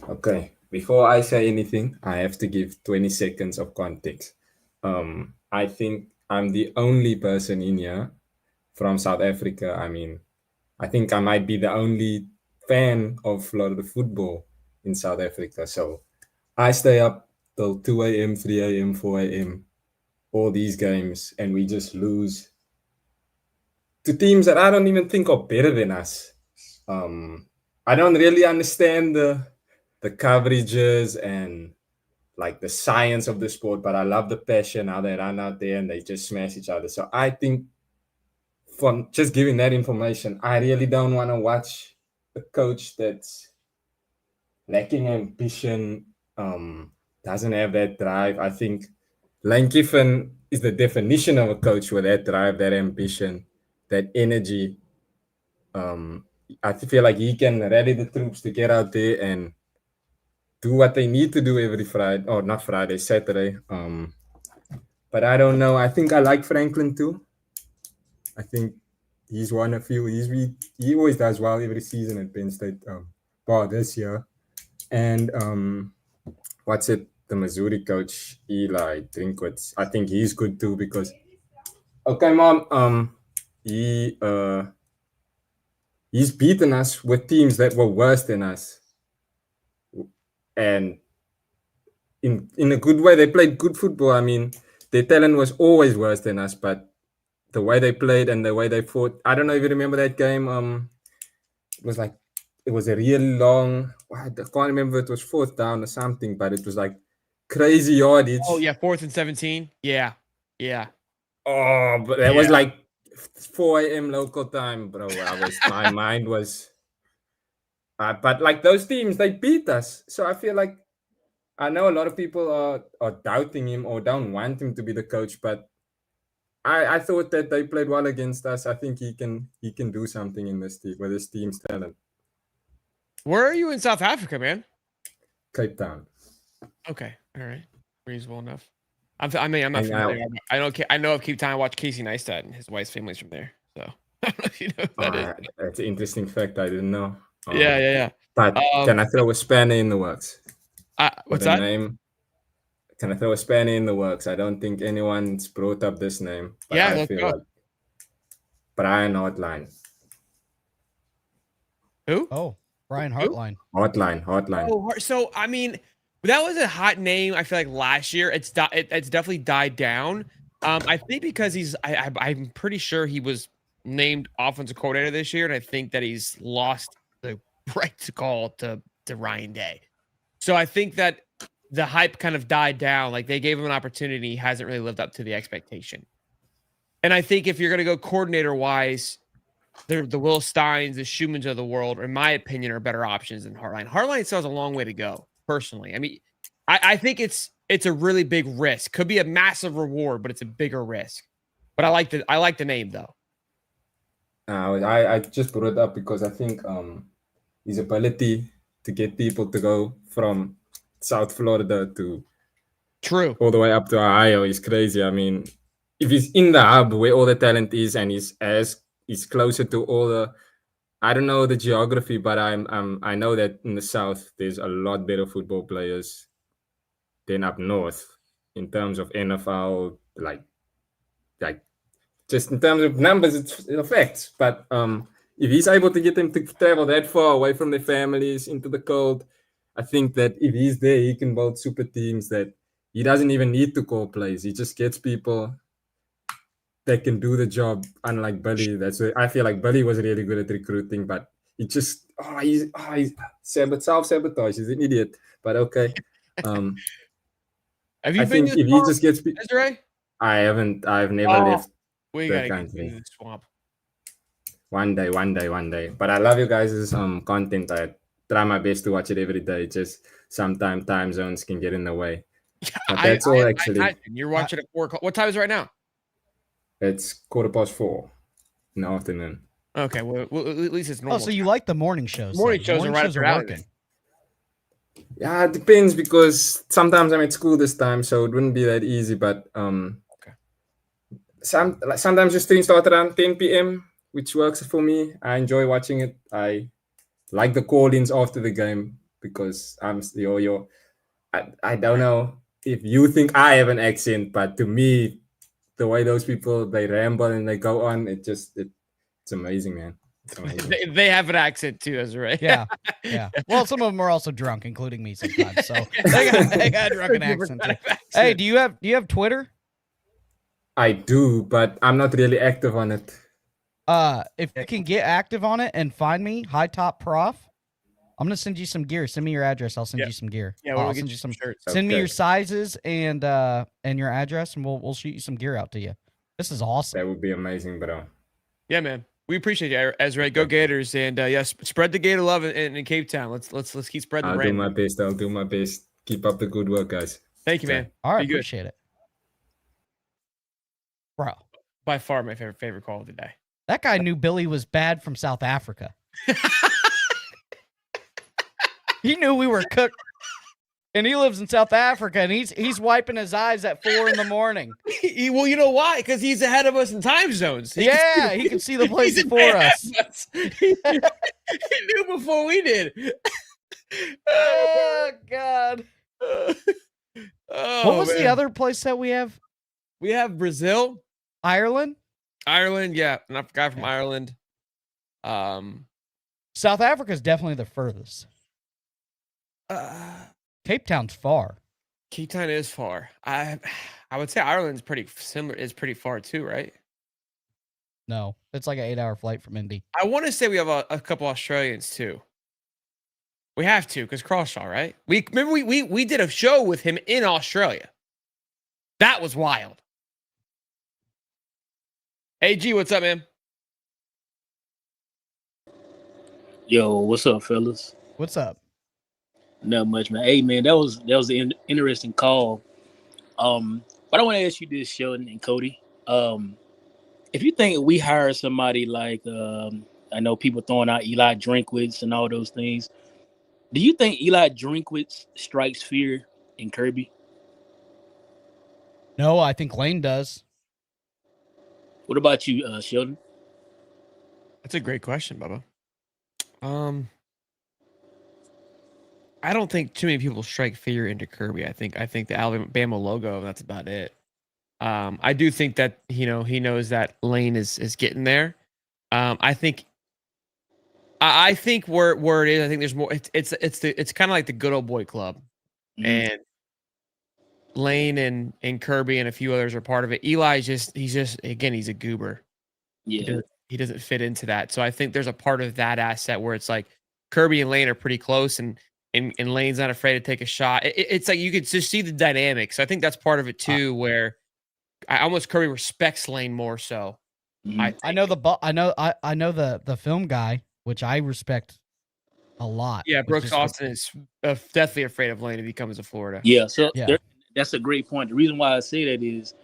K: Okay. Before I say anything, I have to give 20 seconds of context. I think I'm the only person in here from South Africa. I mean, I think I might be the only fan of Florida football in South Africa. So I stay up till 2 a.m., 3 a.m., 4 a.m., all these games, and we just lose to teams that I don't even think are better than us. I don't really understand the coverages and like the science of the sport, but I love the passion, how they run out there and they just smash each other. So I think from just giving that information, I really don't want to watch a coach that's lacking ambition, doesn't have that drive. I think Lane Kiffin is the definition of a coach with that drive, that ambition, that energy. I feel like he can rally the troops to get out there and do what they need to do every Friday, or not Friday, Saturday. But I don't know. I think I like Franklin too. I think he's won a few. He always does well every season at Penn State, bar this year. And the Missouri coach, Eli Drinkwitz. I think he's good too because, okay, Mom, he's beaten us with teams that were worse than us. And in a good way, they played good football. I mean, their talent was always worse than us, but the way they played and the way they fought, I don't know if you remember that game. It was like it was a real long. I can't remember if it was fourth down or something, but it was like crazy yardage.
A: Oh yeah, 4th and 17. Yeah.
K: Oh, but that was like 4 a.m. local time, bro. My mind was. But like those teams, they beat us. So I feel like I know a lot of people are doubting him or don't want him to be the coach, but I thought that they played well against us. I think he can do something in this team with his team's talent.
A: Where are you in South Africa, man?
K: Cape Town.
A: Okay, all right, reasonable enough. I'm not familiar. I know of Cape Town. I watch Casey Neistat, and his wife's family's from there. So I don't know if you know what that is.
K: That's an interesting fact. I didn't know.
A: Yeah.
K: But can I throw a spanner in the works?
A: What's that?
K: Name? Can I throw a spanner in the works? I don't think anyone's brought up this name. But
A: Yeah,
K: I feel like Brian Hotline.
A: Who?
C: Oh, Brian Hartline.
K: Hotline.
A: Oh, so I mean, that was a hot name. I feel like last year it's definitely died down. I think because I'm pretty sure he was named offensive coordinator this year, and I think that he's lost the right to call to Ryan Day. So I think that the hype kind of died down. Like they gave him an opportunity, he hasn't really lived up to the expectation. And I think if you're going to go coordinator wise, the Will Steins, the Schumans of the world, in my opinion, are better options than Hartline. Hartline still has a long way to go, personally. I mean, I think it's a really big risk. Could be a massive reward, but it's a bigger risk. But I like the name though.
K: I just brought it up because I think his ability to get people to go from South Florida to all the way up to Ohio is crazy. I mean, if he's in the hub where all the talent is and he's closer to all the, I don't know the geography, but I know that in the South there's a lot better football players than up north in terms of NFL, like just in terms of numbers, it affects. But if he's able to get them to travel that far away from their families into the cold, I think that if he's there, he can build super teams that he doesn't even need to call plays. He just gets people that can do the job. Unlike Billy, I feel like Billy was really good at recruiting, but he just he's self-sabotage. He's an idiot. But okay.
A: Have you been to
K: if he just gets
A: Ezra?
K: I haven't. I've never left.
A: We gotta get to the swamp.
K: One day. But I love you guys' content. I try my best to watch it every day. Just sometimes time zones can get in the way. But that's all actually.
A: You're watching at 4 o'clock. What time is it right now?
K: It's 4:15 in the afternoon.
A: Okay, well at least it's normal.
C: Oh, so you like the morning shows?
A: Morning shows are working.
K: Yeah, it depends because sometimes I'm at school this time, so it wouldn't be that easy. But sometimes the stream starts around 10 p.m., which works for me. I enjoy watching it. I like the call-ins after the game because I don't know if you think I have an accent, but to me, the way those people, they ramble and they go on, it's amazing, man. It's amazing.
A: They have an accent too, Ezra.
C: Yeah. Well, some of them are also drunk, including me sometimes. So they got a drunken accent too. Hey, do you have Twitter?
K: I do, but I'm not really active on it.
C: If you can get active on it and find me, High Top Prof, I'm gonna send you some gear. Send me your address. I'll send you some gear.
A: Yeah,
C: I'll send you some
A: shirts.
C: Send me your sizes and your address, and we'll shoot you some gear out to you. This is awesome.
K: That would be amazing, bro.
A: Yeah, man. We appreciate you, Ezra. Go Gators, and yes, spread the Gator love in Cape Town. Let's keep spreading the brand.
K: I'll do my best. Keep up the good work, guys.
A: Thank you, man.
C: All right, appreciate it, bro.
A: By far my favorite call of the day.
C: That guy knew Billy was bad from South Africa. He knew we were cooked, and he lives in South Africa, and he's wiping his eyes at 4 a.m.
A: Well, you know why? Because he's ahead of us in time zones.
C: He can see the place before us.
A: He knew before we did.
C: Oh God. What was the other place that we have?
A: We have Brazil,
C: Ireland,
A: yeah, and I forgot from Ireland.
C: South Africa is definitely the furthest. Cape Town's far.
A: Cape Town is far. I would say Ireland's pretty similar. Is pretty far too, right?
C: No, it's like an 8-hour flight from Indy.
A: I want to say we have a couple Australians too. We have to because Crawshaw, right? We remember we did a show with him in Australia. That was wild. Hey G, what's up, man?
L: Yo, what's up, fellas?
C: What's up?
L: Not much, man. Hey, man, that was an interesting call. But I want to ask you this, Sheldon and Cody. If you think we hire somebody like, I know people throwing out Eli Drinkwitz and all those things, do you think Eli Drinkwitz strikes fear in Kirby?
C: No, I think Lane does.
L: What about you, Sheldon?
A: That's a great question, Bubba. I don't think too many people strike fear into Kirby. I think the Alabama logo, that's about it. I do think that he knows that Lane is getting there. I think where it is, I think there's more. It's kind of like the good old boy club, and Lane and Kirby and a few others are part of it. Eli's he's a goober.
L: Yeah,
A: he doesn't fit into that. So I think there's a part of that asset where it's like Kirby and Lane are pretty close, and Lane's not afraid to take a shot. It's like you could just see the dynamics. So I think that's part of it too, where Kirby respects Lane more so.
C: I know the film guy, which I respect a lot.
A: Yeah, Brooks Austin is definitely afraid of Lane if he comes to Florida.
L: Yeah, so that's a great point. The reason why I say that is,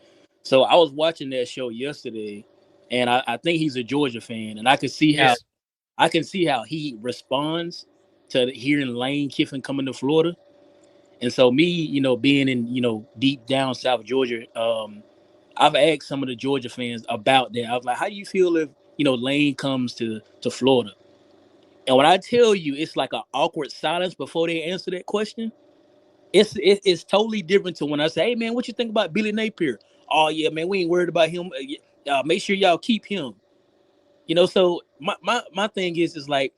L: so I was watching that show yesterday, and I think he's a Georgia fan, and I can see how he responds to hearing Lane Kiffin coming to Florida. And so me, being in, deep down South Georgia, I've asked some of the Georgia fans about that. I was like, how do you feel if, Lane comes to Florida? And when I tell you, it's like an awkward silence before they answer that question. It's totally different to when I say, hey, man, what you think about Billy Napier? Oh, yeah, man, we ain't worried about him. Make sure y'all keep him. So my thing is like,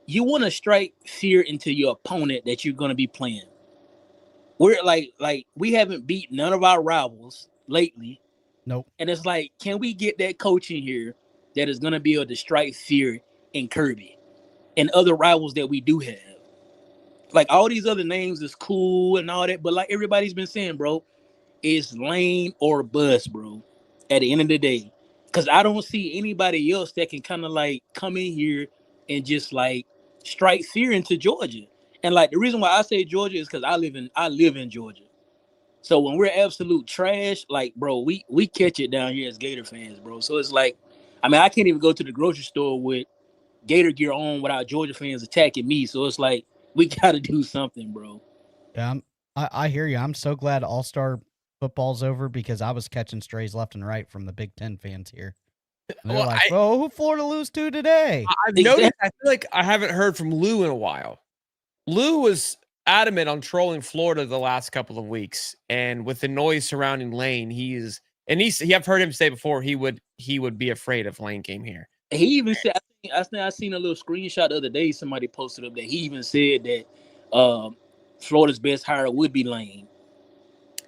L: you want to strike fear into your opponent that you're going to be playing. We're like we haven't beat none of our rivals lately.
C: Nope.
L: And it's like, can we get that coach in here that is going to be able to strike fear in Kirby and other rivals that we do have? Like, all these other names is cool and all that, but like everybody's been saying, bro, it's Lane or bust, bro, at the end of the day. Because I don't see anybody else that can kind of like come in here and just like strike fear into Georgia. And like the reason why I say Georgia is because I live in Georgia. So when we're absolute trash, like, bro, we catch it down here as Gator fans, bro. So it's like, I mean, I can't even go to the grocery store with Gator gear on without Georgia fans attacking me. So it's like, we got to do something, bro.
C: Yeah, I hear you. I'm so glad All-Star football's over because I was catching strays left and right from the Big Ten fans here. And they're like, who Florida lose to today?
A: I've noticed, I feel like I haven't heard from Lou in a while. Lou was adamant on trolling Florida the last couple of weeks, and with the noise surrounding Lane, I've heard him say before he would be afraid if Lane came here.
L: He even said, I seen a little screenshot the other day. Somebody posted up that he even said that Florida's best hire would be Lane.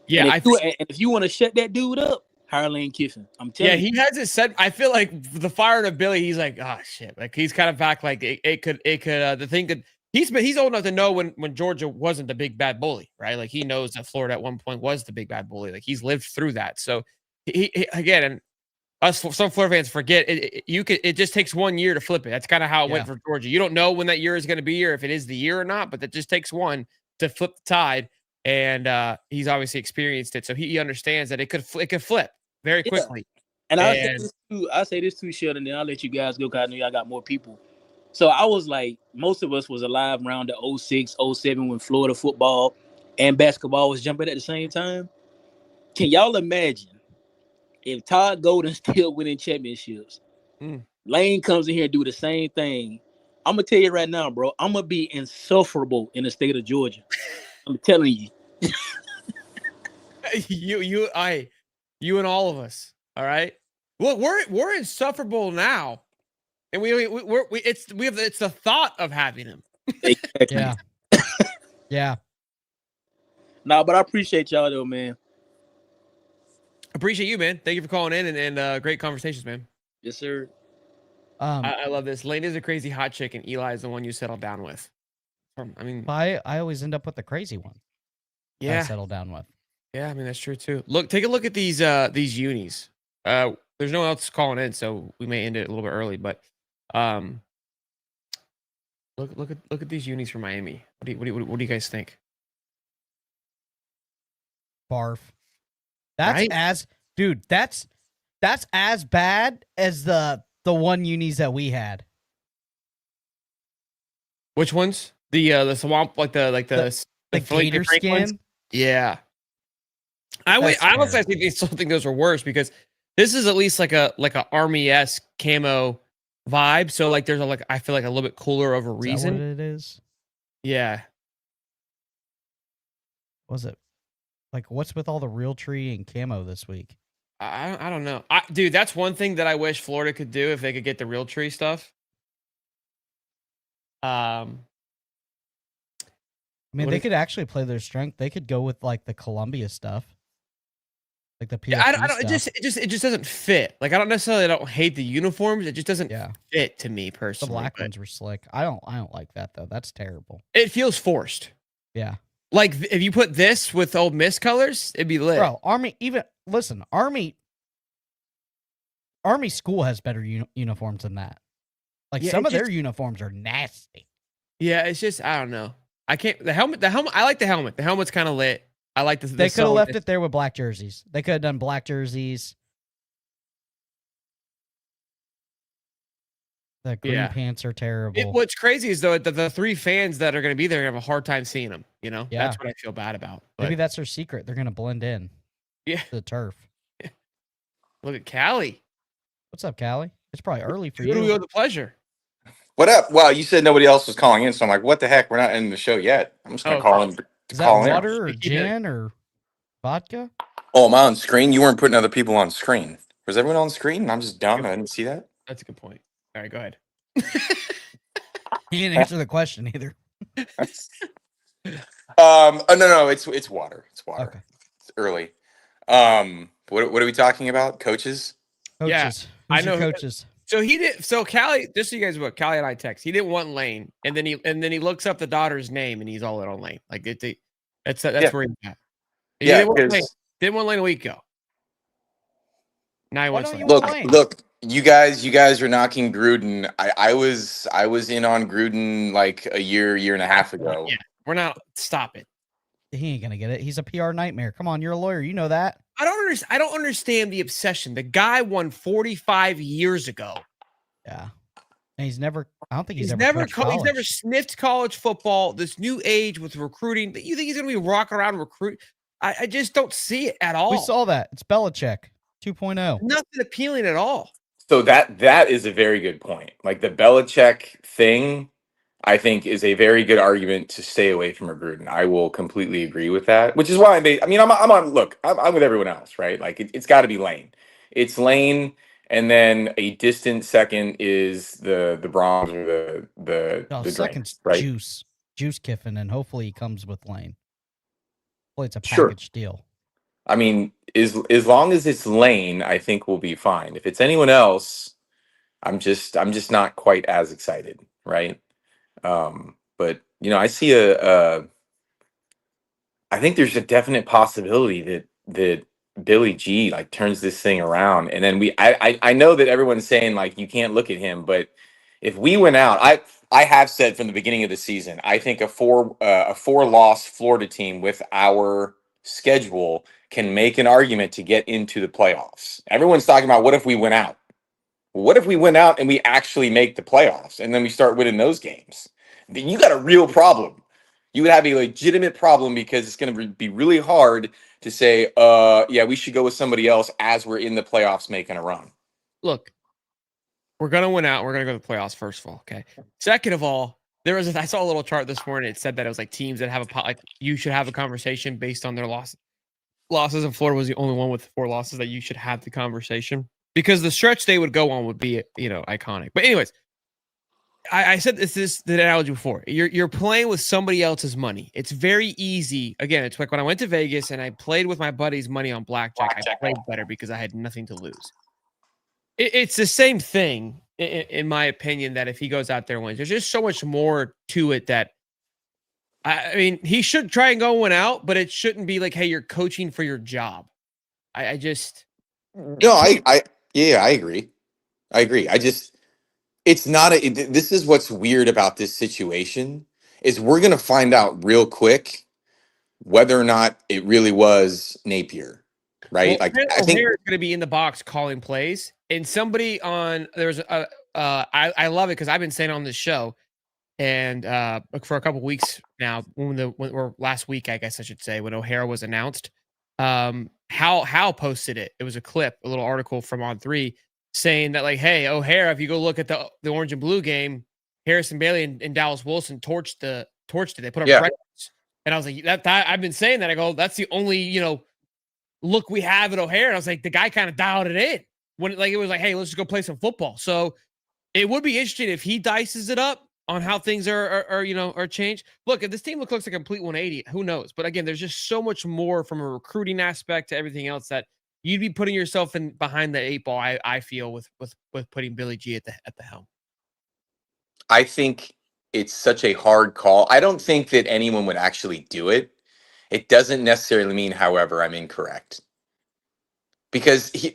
A: Yeah,
L: and if you want to shut that dude up, hire Lane Kiffin. I'm telling you.
A: Yeah, he hasn't said. I feel like the firing of Billy, he's like, oh shit, like he's kind of back. Like it could. The thing could. He's old enough to know when Georgia wasn't the big bad bully, right? Like he knows that Florida at one point was the big bad bully. Like he's lived through that. So he again, and some Florida fans forget it just takes 1 year to flip it. That's kind of how it went for Georgia. You don't know when that year is going to be or if it is the year or not, but that just takes one to flip the tide. And he's obviously experienced it, so he understands that it could flip very quickly.
L: And I say this too, Sheldon, and I'll let you guys go because I know y'all got more people. So I was like, most of us was alive around the 06, 07 when Florida football and basketball was jumping at the same time. Can y'all imagine if Todd Golden still winning championships? Lane comes in here and do the same thing. I'm going to tell you right now, bro, I'm going to be insufferable in the state of Georgia. I'm telling you.
A: You and all of us. All right. Well, we're insufferable now, and it's the thought of having him.
L: Exactly.
C: Yeah. Yeah.
L: Nah, but I appreciate y'all though, man.
A: Appreciate you, man. Thank you for calling in and great conversations, man.
L: Yes, sir.
A: I love this. Lane is a crazy hot chick, and Eli is the one you settle down with. I mean,
C: I always end up with the crazy one.
A: Yeah.
C: I settle down with.
A: Yeah, I mean that's true too. Take a look at these unis. There's no one else calling in, so we may end it a little bit early. But look at these unis for Miami. What do you guys think?
C: Barf. That's
A: Right?
C: that's as bad as the one unis that we had.
A: Which ones? The swamp, the
C: Gator skin.
A: ones? Yeah. I honestly still think those are worse because this is at least like a Army-esque camo vibe. So like there's I feel like a little bit cooler of a reason.
C: Is that what it is?
A: Yeah.
C: Was it like what's with all the real tree and camo this week?
A: I don't know. Dude, that's one thing that I wish Florida could do if they could get the real tree stuff.
C: I mean, they could actually play their strength. They could go with like the Columbia stuff, like the PFG
A: I don't.
C: stuff.
A: It just doesn't fit. Like I don't hate the uniforms. It just doesn't fit to me
C: The
A: personally.
C: black ones were slick. I don't like that though. That's terrible.
A: It feels forced.
C: Yeah.
A: Like if you put this with Ole Miss colors, it'd be lit.
C: Bro, Army school has better uniforms than that. Like some of their uniforms are nasty.
A: Yeah, it's just I don't know. I can't the helmet. I like the helmet. The helmet's kind of lit. I like the.
C: They could have left it there with black jerseys. They could have done black jerseys. The green pants are terrible.
A: What's crazy is though that the 3 fans that are going to be there are going to have a hard time seeing them. You know, that's what I feel bad about. But
C: maybe that's their secret. They're going to blend in.
A: Yeah,
C: to the turf.
A: Look at Callie.
C: What's up, Callie? It's probably early for
A: you. We owe the pleasure.
M: What up? Well, you said nobody else was calling in, so I'm like, what the heck? We're not in the show yet. I'm just gonna call in.
C: Is that water or gin or vodka?
M: Oh, am I on screen? You weren't putting other people on screen. Was everyone on screen? I'm just dumb. I didn't see that.
A: That's a good point. All right, go ahead.
C: He didn't answer the question either.
M: Oh, no, it's water. It's water.
C: Okay.
M: It's early. What are we talking about? Coaches?
A: Yeah,
C: I know coaches.
A: So he did. So Callie, just so you guys know, Callie and I text. He didn't want Lane, and then he looks up the daughter's name, and he's all in on Lane. Like that's where he's at. He didn't want Lane a week ago. Now he wants Lane.
M: Look. You guys are knocking Gruden. I was in on Gruden like a year and a half ago.
A: Yeah, we're not. Stop it.
C: He ain't gonna get it. He's a PR nightmare. Come on, you're a lawyer. You know that.
A: I don't understand the obsession. The guy won 45 years ago.
C: Yeah, and he's never. I don't think
A: he's never sniffed college football. This new age with recruiting. You think he's gonna be rocking around recruit? I just don't see it at all.
C: We saw that. It's Belichick 2.0.
A: Nothing appealing at all.
M: So that is a very good point. Like the Belichick thing, I think is a very good argument to stay away from a Gruden. I will completely agree with that. Which is why I'm with everyone else, right? Like it's got to be Lane. It's Lane, and then a distant second is the Browns or the
C: second's
M: right?
C: Juice Kiffin, and hopefully he comes with Lane. Hopefully it's a package deal.
M: I mean, as long as it's Lane, I think we'll be fine. If it's anyone else, I'm just not quite as excited, right? But I see I think there's a definite possibility that Billy G like turns this thing around, and then I know that everyone's saying like you can't look at him, but if we went out, I have said from the beginning of the season, I think a four loss Florida team with our schedule can make an argument to get into the playoffs. Everyone's talking about what if we went out? What if we went out and we actually make the playoffs and then we start winning those games? Then you got a real problem. You would have a legitimate problem because it's going to be really hard to say, we should go with somebody else as we're in the playoffs making a run.
A: Look, we're going to win out. We're going to go to the playoffs, first of all. Okay. Second of all, I saw a little chart this morning. It said that it was like teams that have you should have a conversation based on their losses. And Florida was the only one with 4 losses that you should have the conversation because the stretch they would go on would be, iconic. But anyways, I said this the analogy before. You're playing with somebody else's money. It's very easy. Again, it's like when I went to Vegas and I played with my buddy's money on blackjack. I played better because I had nothing to lose. It's the same thing, in my opinion, that if he goes out there and wins, there's just so much more to it that I mean, he should try and go one out, but it shouldn't be like, hey, you're coaching for your job. I just
M: No, yeah, I agree. I agree. It's not this is what's weird about this situation is we're going to find out real quick whether or not it really was Napier, right?
A: well,
M: Like I think
A: O'Hare is going to be in the box calling plays, and somebody on there's a I love it because I've been saying on this show, and for a couple weeks now, or last week, I guess I should say, when O'Hare was announced, Hal posted it. It was a clip, a little article from On3 saying that, like, hey, O'Hare, if you go look at the orange and blue game, Harrison Bailey and Dallas Wilson torched it. They put up records, and I was like, that I've been saying that. I go, that's the only look we have at O'Hare. And I was like, the guy kind of dialed it in when it was like, hey, let's just go play some football. So it would be interesting if he dices it up on how things are changed. Look, if this team looks like a complete 180, who knows? But again, there's just so much more from a recruiting aspect to everything else that you'd be putting yourself in behind the 8 ball. I feel with putting Billy G at the helm.
M: I think it's such a hard call. I don't think that anyone would actually do it. It doesn't necessarily mean, however, I'm incorrect. Because you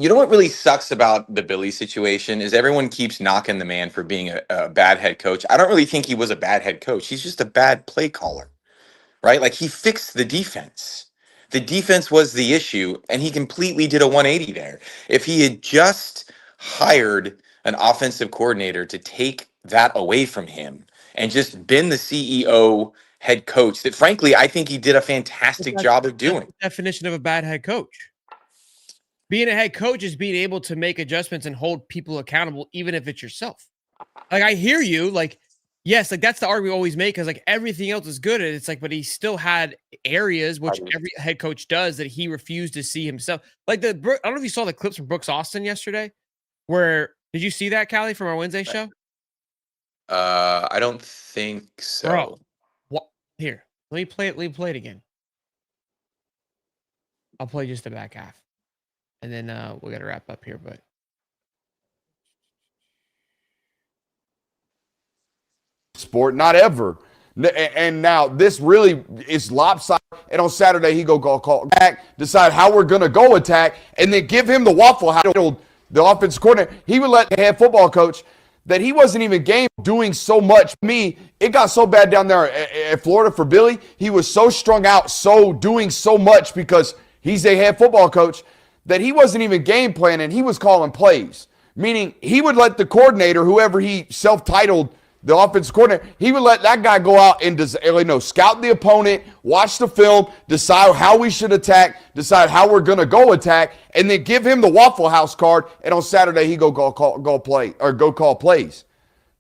M: know what really sucks about the Billy situation is everyone keeps knocking the man for being a bad head coach. I don't really think he was a bad head coach. He's just a bad play caller, right? Like he fixed the defense. The defense was the issue, and he completely did a 180 there. If he had just hired an offensive coordinator to take that away from him and just been the CEO head coach, that frankly, I think he did a fantastic job of doing.
A: That's the definition of a bad head coach. Being a head coach is being able to make adjustments and hold people accountable, even if it's yourself. Like, I hear you. Like, yes, like that's the argument we always make because like everything else is good. And it's like, but he still had areas, which every head coach does, that he refused to see himself. Like I don't know if you saw the clips from Brooks Austin yesterday. Did you see that, Callie, from our Wednesday show?
M: I don't think so.
A: Bro, what? Here, let me play it. Let me play it again. I'll play just the back half. And then we got to wrap up here, but
N: sport, not ever. And now this really is lopsided. And on Saturday, he go call back, decide how we're going to go attack, and then give him the Waffle House, the offensive coordinator. He would let the head football coach that he wasn't even game doing so much. It got so bad down there at Florida for Billy. He was so strung out, doing so much because he's a head football coach that he wasn't even game planning. He was calling plays, meaning he would let the coordinator, whoever he self-titled the offensive coordinator, he would let that guy go out and scout the opponent, watch the film, decide how we should attack, decide how we're going to go attack, and then give him the Waffle House card. And on Saturday, he go call plays.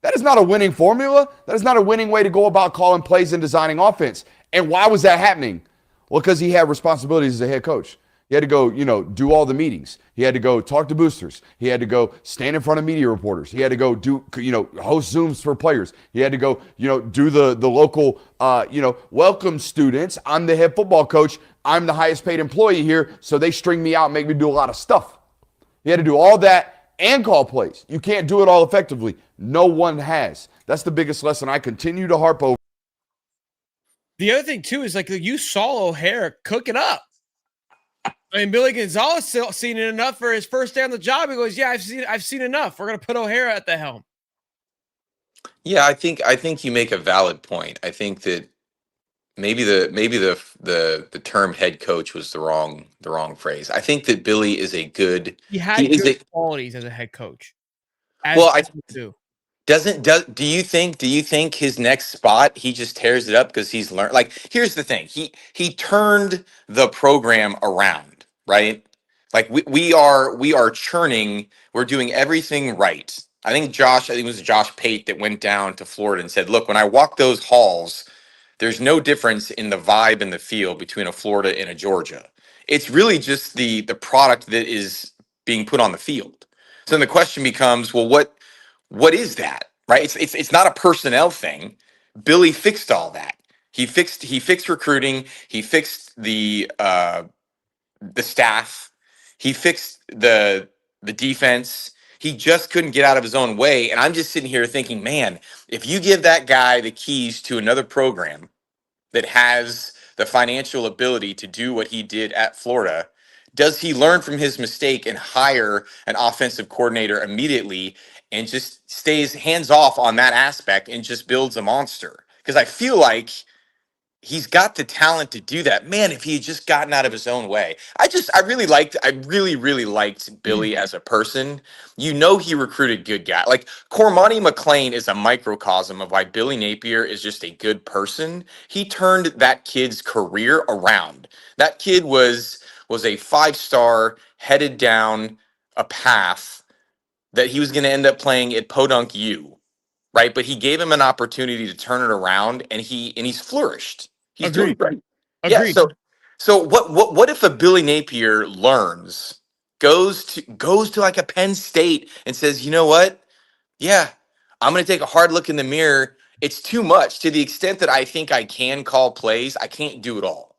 N: That is not a winning formula. That is not a winning way to go about calling plays and designing offense. And why was that happening? Well, because he had responsibilities as a head coach. He had to go, do all the meetings. He had to go talk to boosters. He had to go stand in front of media reporters. He had to go do, host Zooms for players. He had to go, do the local, welcome students. I'm the head football coach. I'm the highest paid employee here. So they string me out and make me do a lot of stuff. He had to do all that and call plays. You can't do it all effectively. No one has. That's the biggest lesson I continue to harp over.
A: The other thing, too, is like you saw O'Hare cooking up. I mean, Billy Gonzalez seen it enough for his first day on the job. He goes, "Yeah, I've seen enough. We're gonna put O'Hare at the helm."
M: Yeah, I think you make a valid point. I think that maybe the term head coach was the wrong phrase. I think that Billy is a good.
A: He had good qualities as a head coach.
M: Do you think his next spot he just tears it up because he's learned? Like, here's the thing: he turned the program around, right? Like we are churning. We're doing everything right. I think it was Josh Pate that went down to Florida and said, "Look, when I walk those halls, there's no difference in the vibe and the feel between a Florida and a Georgia. It's really just the product that is being put on the field." So then the question becomes, well, what is that, right? It's not a personnel thing. Billy fixed all that. He fixed recruiting. He fixed the staff. He fixed the defense. He just couldn't get out of his own way. And I'm just sitting here thinking, man, if you give that guy the keys to another program that has the financial ability to do what he did at Florida, does he learn from his mistake and hire an offensive coordinator immediately and just stays hands off on that aspect and just builds a monster? Because I feel like he's got the talent to do that. Man, if he had just gotten out of his own way. I really liked Billy as a person. You know, he recruited good guys. Like Cormani McLean is a microcosm of why Billy Napier is just a good person. He turned that kid's career around. That kid was a 5-star headed down a path that he was going to end up playing at Podunk U. Right, but he gave him an opportunity to turn it around, and he's flourished. He's doing great. Yeah.
A: Agreed.
M: So what if a Billy Napier goes to like a Penn State and says, you know what? Yeah, I'm going to take a hard look in the mirror. It's too much to the extent that I think I can call plays. I can't do it all.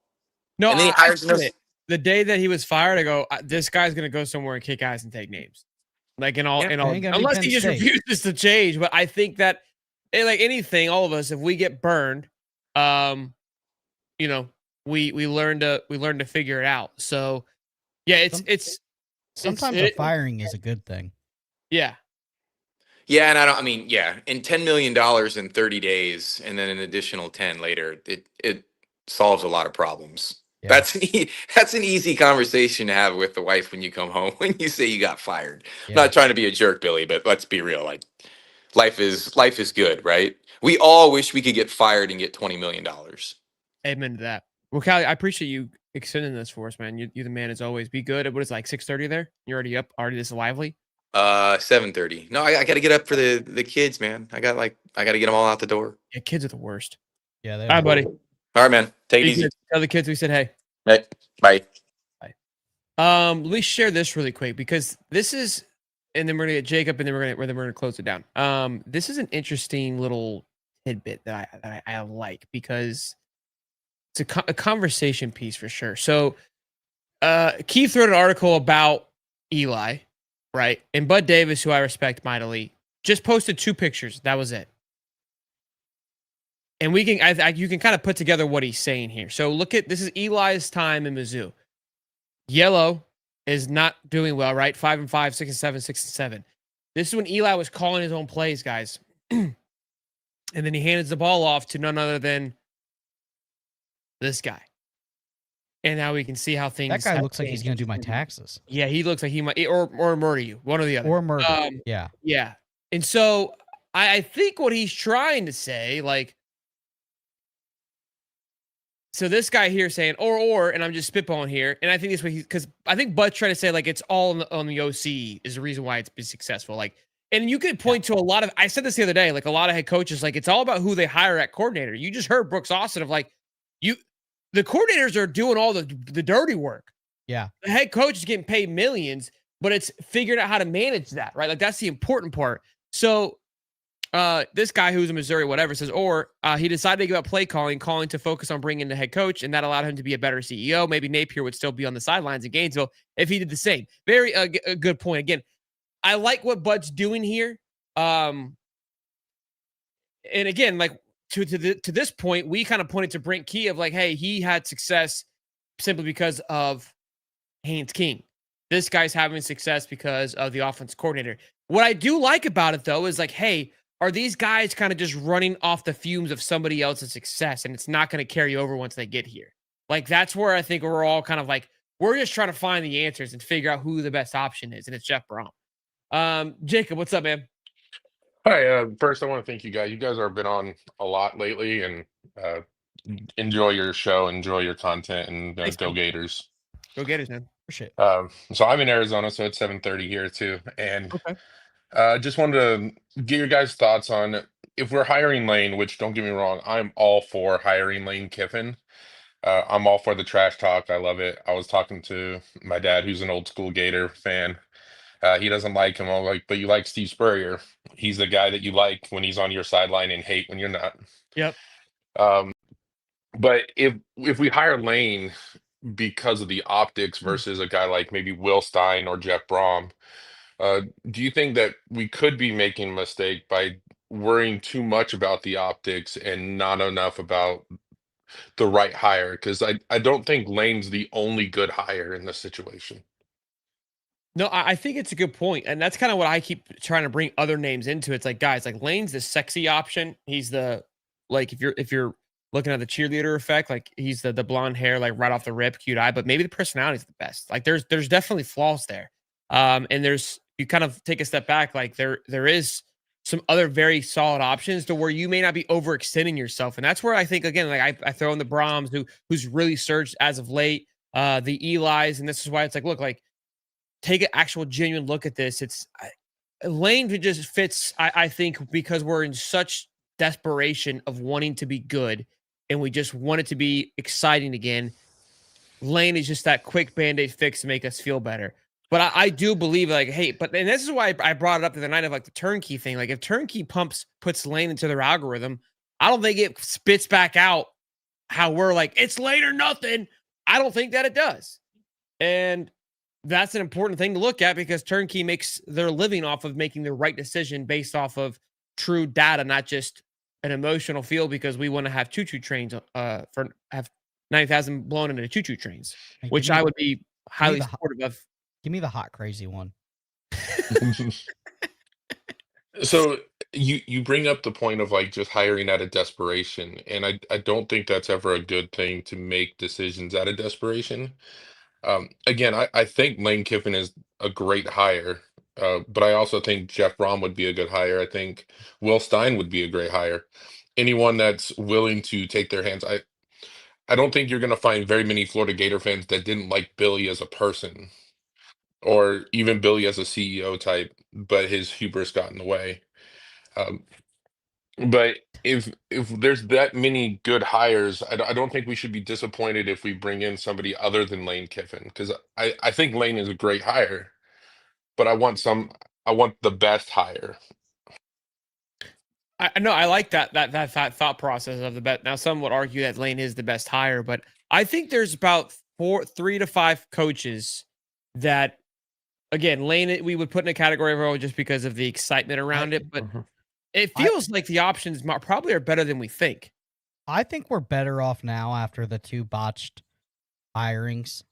A: No,
M: and then he hires
A: the day that he was fired, I go, this guy's gonna go somewhere and kick ass and take names. Like unless he just refuses to change. But I think that like anything, all of us, if we get burned, we learn to figure it out. So yeah,
C: sometimes firing is a good thing.
A: Yeah.
M: Yeah, and in $10 million in 30 days and then an additional 10 later, it solves a lot of problems. Yeah. That's an easy conversation to have with the wife when you come home when you say you got fired. Yeah. I'm not trying to be a jerk, Billy, but let's be real. Like life is good, right? We all wish we could get fired and get $20 million.
A: Amen to that. Well, Callie, I appreciate you extending this for us, man. You're the man as always. Be good. What is it, like 6:30 there? You're already up, already this lively?
M: 7:30. No, I got to get up for the kids, man. I got to get them all out the door.
A: Yeah, kids are the worst.
C: Yeah,
A: all right, buddy.
M: All right, man. Take it easy.
A: Tell the kids we said hey.
M: Hey, bye.
A: Bye. Let me share this really quick because this is, and then we're gonna get Jacob, and then we're gonna close it down. This is an interesting little tidbit that I like because it's a conversation piece for sure. So, Keith wrote an article about Eli, right? And Bud Davis, who I respect mightily, just posted 2 pictures. That was it. And we can, you can kind of put together what he's saying here. So this is Eli's time in Mizzou. Yellow is not doing well, right? 5-5, 6-7, 6-7. This is when Eli was calling his own plays, guys. And then he hands the ball off to none other than this guy. And now we can see how things.
C: That guy looks like he's going to do my taxes.
A: Yeah, he looks like he might, or murder you, one or the other.
C: Or murder. Yeah.
A: Yeah. And so I think what he's trying to say, like, so this guy here saying, or, and I'm just spitballing here, and I think this way because I think Bud's trying to say, like, it's all on the OC is the reason why it's been successful. Like, and you could point to a lot of, I said this the other day, like, a lot of head coaches, like, it's all about who they hire at coordinator. You just heard Brooks Austin of, like, the coordinators are doing all the dirty work.
C: Yeah.
A: The head coach is getting paid millions, but it's figuring out how to manage that, right? Like, that's the important part. So, this guy who's in Missouri, whatever, says, he decided to give up play calling to focus on bringing in the head coach, and that allowed him to be a better CEO. Maybe Napier would still be on the sidelines in Gainesville if he did the same. Very a good point. Again, I like what Bud's doing here. And again, like to this point, we kind of pointed to Brent Key of like, hey, he had success simply because of Haynes King. This guy's having success because of the offense coordinator. What I do like about it, though, is like, hey, are these guys kind of just running off the fumes of somebody else's success, and it's not going to carry over once they get here? Like, that's where I think we're all kind of like, we're just trying to find the answers and figure out who the best option is, and it's Jeff Brom. Jacob, what's up, man?
O: Hi. First, I want to thank you guys. You guys have been on a lot lately, and enjoy your show, enjoy your content, and
A: Thanks,
O: go
A: man.
O: Gators.
A: Go Gators, man. Appreciate
O: it. So I'm in Arizona, so it's 7:30 here too, and just wanted to get your guys' thoughts on if we're hiring Lane. Which, don't get me wrong, I'm all for hiring Lane Kiffin. I'm all for the trash talk. I love it. I was talking to my dad, who's an old school Gator fan. He doesn't like him. I'm like, but you like Steve Spurrier. He's the guy that you like when he's on your sideline and hate when you're not.
A: Yep.
O: But if we hire Lane because of the optics versus a guy like maybe Will Stein or Jeff Brom, Do you think that we could be making a mistake by worrying too much about the optics and not enough about the right hire? Because I don't think Lane's the only good hire in this situation.
A: No, I think it's a good point, and that's kind of what I keep trying to bring other names into. It's like, guys, like Lane's the sexy option. He's the like if you're looking at the cheerleader effect, like he's the blonde hair, like right off the rip, cute eye, but maybe the personality is the best. Like there's definitely flaws there. And there's you kind of take a step back, like there is some other very solid options to where you may not be overextending yourself. And that's where I think again, like I throw in the Brahms who's really surged as of late, the Eli's, and this is why it's like, look, like take an actual genuine look at this. Lane just fits, I think, because we're in such desperation of wanting to be good and we just want it to be exciting again. Lane is just that quick band-aid fix to make us feel better. But I do believe, like, hey, and this is why I brought it up the other night of like the turnkey thing. Like, if turnkey puts Lane into their algorithm, I don't think it spits back out how we're like, it's Lane or nothing. I don't think that it does. And that's an important thing to look at because turnkey makes their living off of making the right decision based off of true data, not just an emotional feel because we want to have choo-choo trains for have 90,000 blown into choo-choo trains, which I would be highly supportive of.
C: Give me the hot crazy one.
O: So you bring up the point of like just hiring out of desperation, and I don't think that's ever a good thing to make decisions out of desperation. Again, I think Lane Kiffin is a great hire, but I also think Jeff Brom would be a good hire. I think Will Stein would be a great hire. Anyone that's willing to take their hands. I don't think you're going to find very many Florida Gator fans that didn't like Billy as a person or even Billy as a CEO type, but his hubris got in the way. But if there's that many good hires, I don't think we should be disappointed if we bring in somebody other than Lane Kiffin because I think Lane is a great hire, but I want the best hire.
A: I know I like that thought process of the bet. Now, some would argue that Lane is the best hire, but I think there's about 3 to 5 coaches that, again, Lane we would put in a category of just because of the excitement around it, but it feels like the options probably are better than we think.
C: I think we're better off now after the 2 botched hirings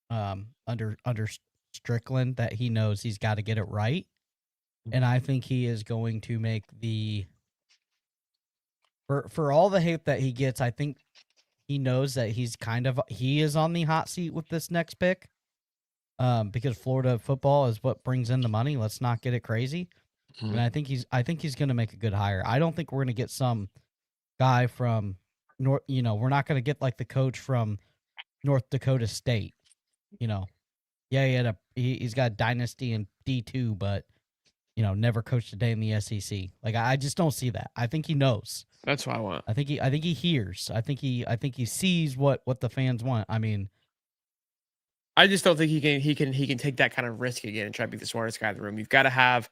C: under Strickland that he knows he's got to get it right. And I think he is going to make for all the hate that he gets, I think he knows that he is on the hot seat with this next pick. Because Florida football is what brings in the money. Let's not get it crazy. And I think he's going to make a good hire. I don't think we're going to get some guy from North, we're not going to get like the coach from North Dakota State, Yeah, he's got a dynasty in D2, but never coached a day in the SEC. Like I just don't see that. I think he knows.
A: That's what I want.
C: I think he hears. I think he sees what the fans want. I mean,
A: I just don't think he can take that kind of risk again and try to be the smartest guy in the room. You've got to have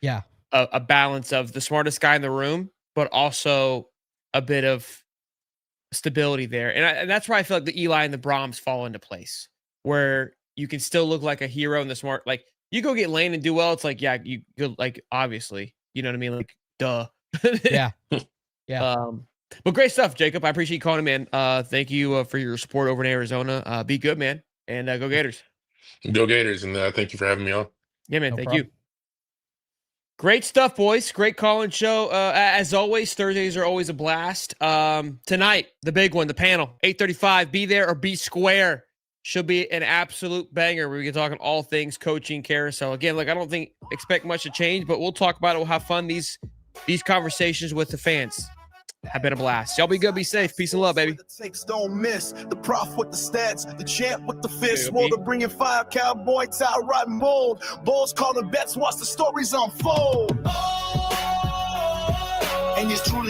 A: a balance of the smartest guy in the room, but also a bit of stability there. And that's where I feel like the Eli and the Brahms fall into place, where you can still look like a hero and the smart. Like you go get Lane and do well. It's like, yeah, you go like obviously, you know what I mean? Like, duh.
C: Yeah.
A: But great stuff, Jacob. I appreciate you calling in, man. Thank you for your support over in Arizona. Be good, man, and go Gators.
O: Go Gators, and thank you for having me on.
A: Yeah, man. Thank you. Great stuff, boys. Great call-in show. As always, Thursdays are always a blast. Tonight, the big one, the panel, 8:35. Be there or be square. Should be an absolute banger. We're going to talk all things coaching carousel. Again, I don't expect much to change, but we'll talk about it. We'll have fun. These conversations with the fans have been a blast. Y'all be good, be safe. Peace and love, baby.
B: The takes don't miss. The prof with the stats, the champ with the fist. More to bringing 5 cowboy tie riding bold. Bulls calling bets, watch the stories unfold. And it's truly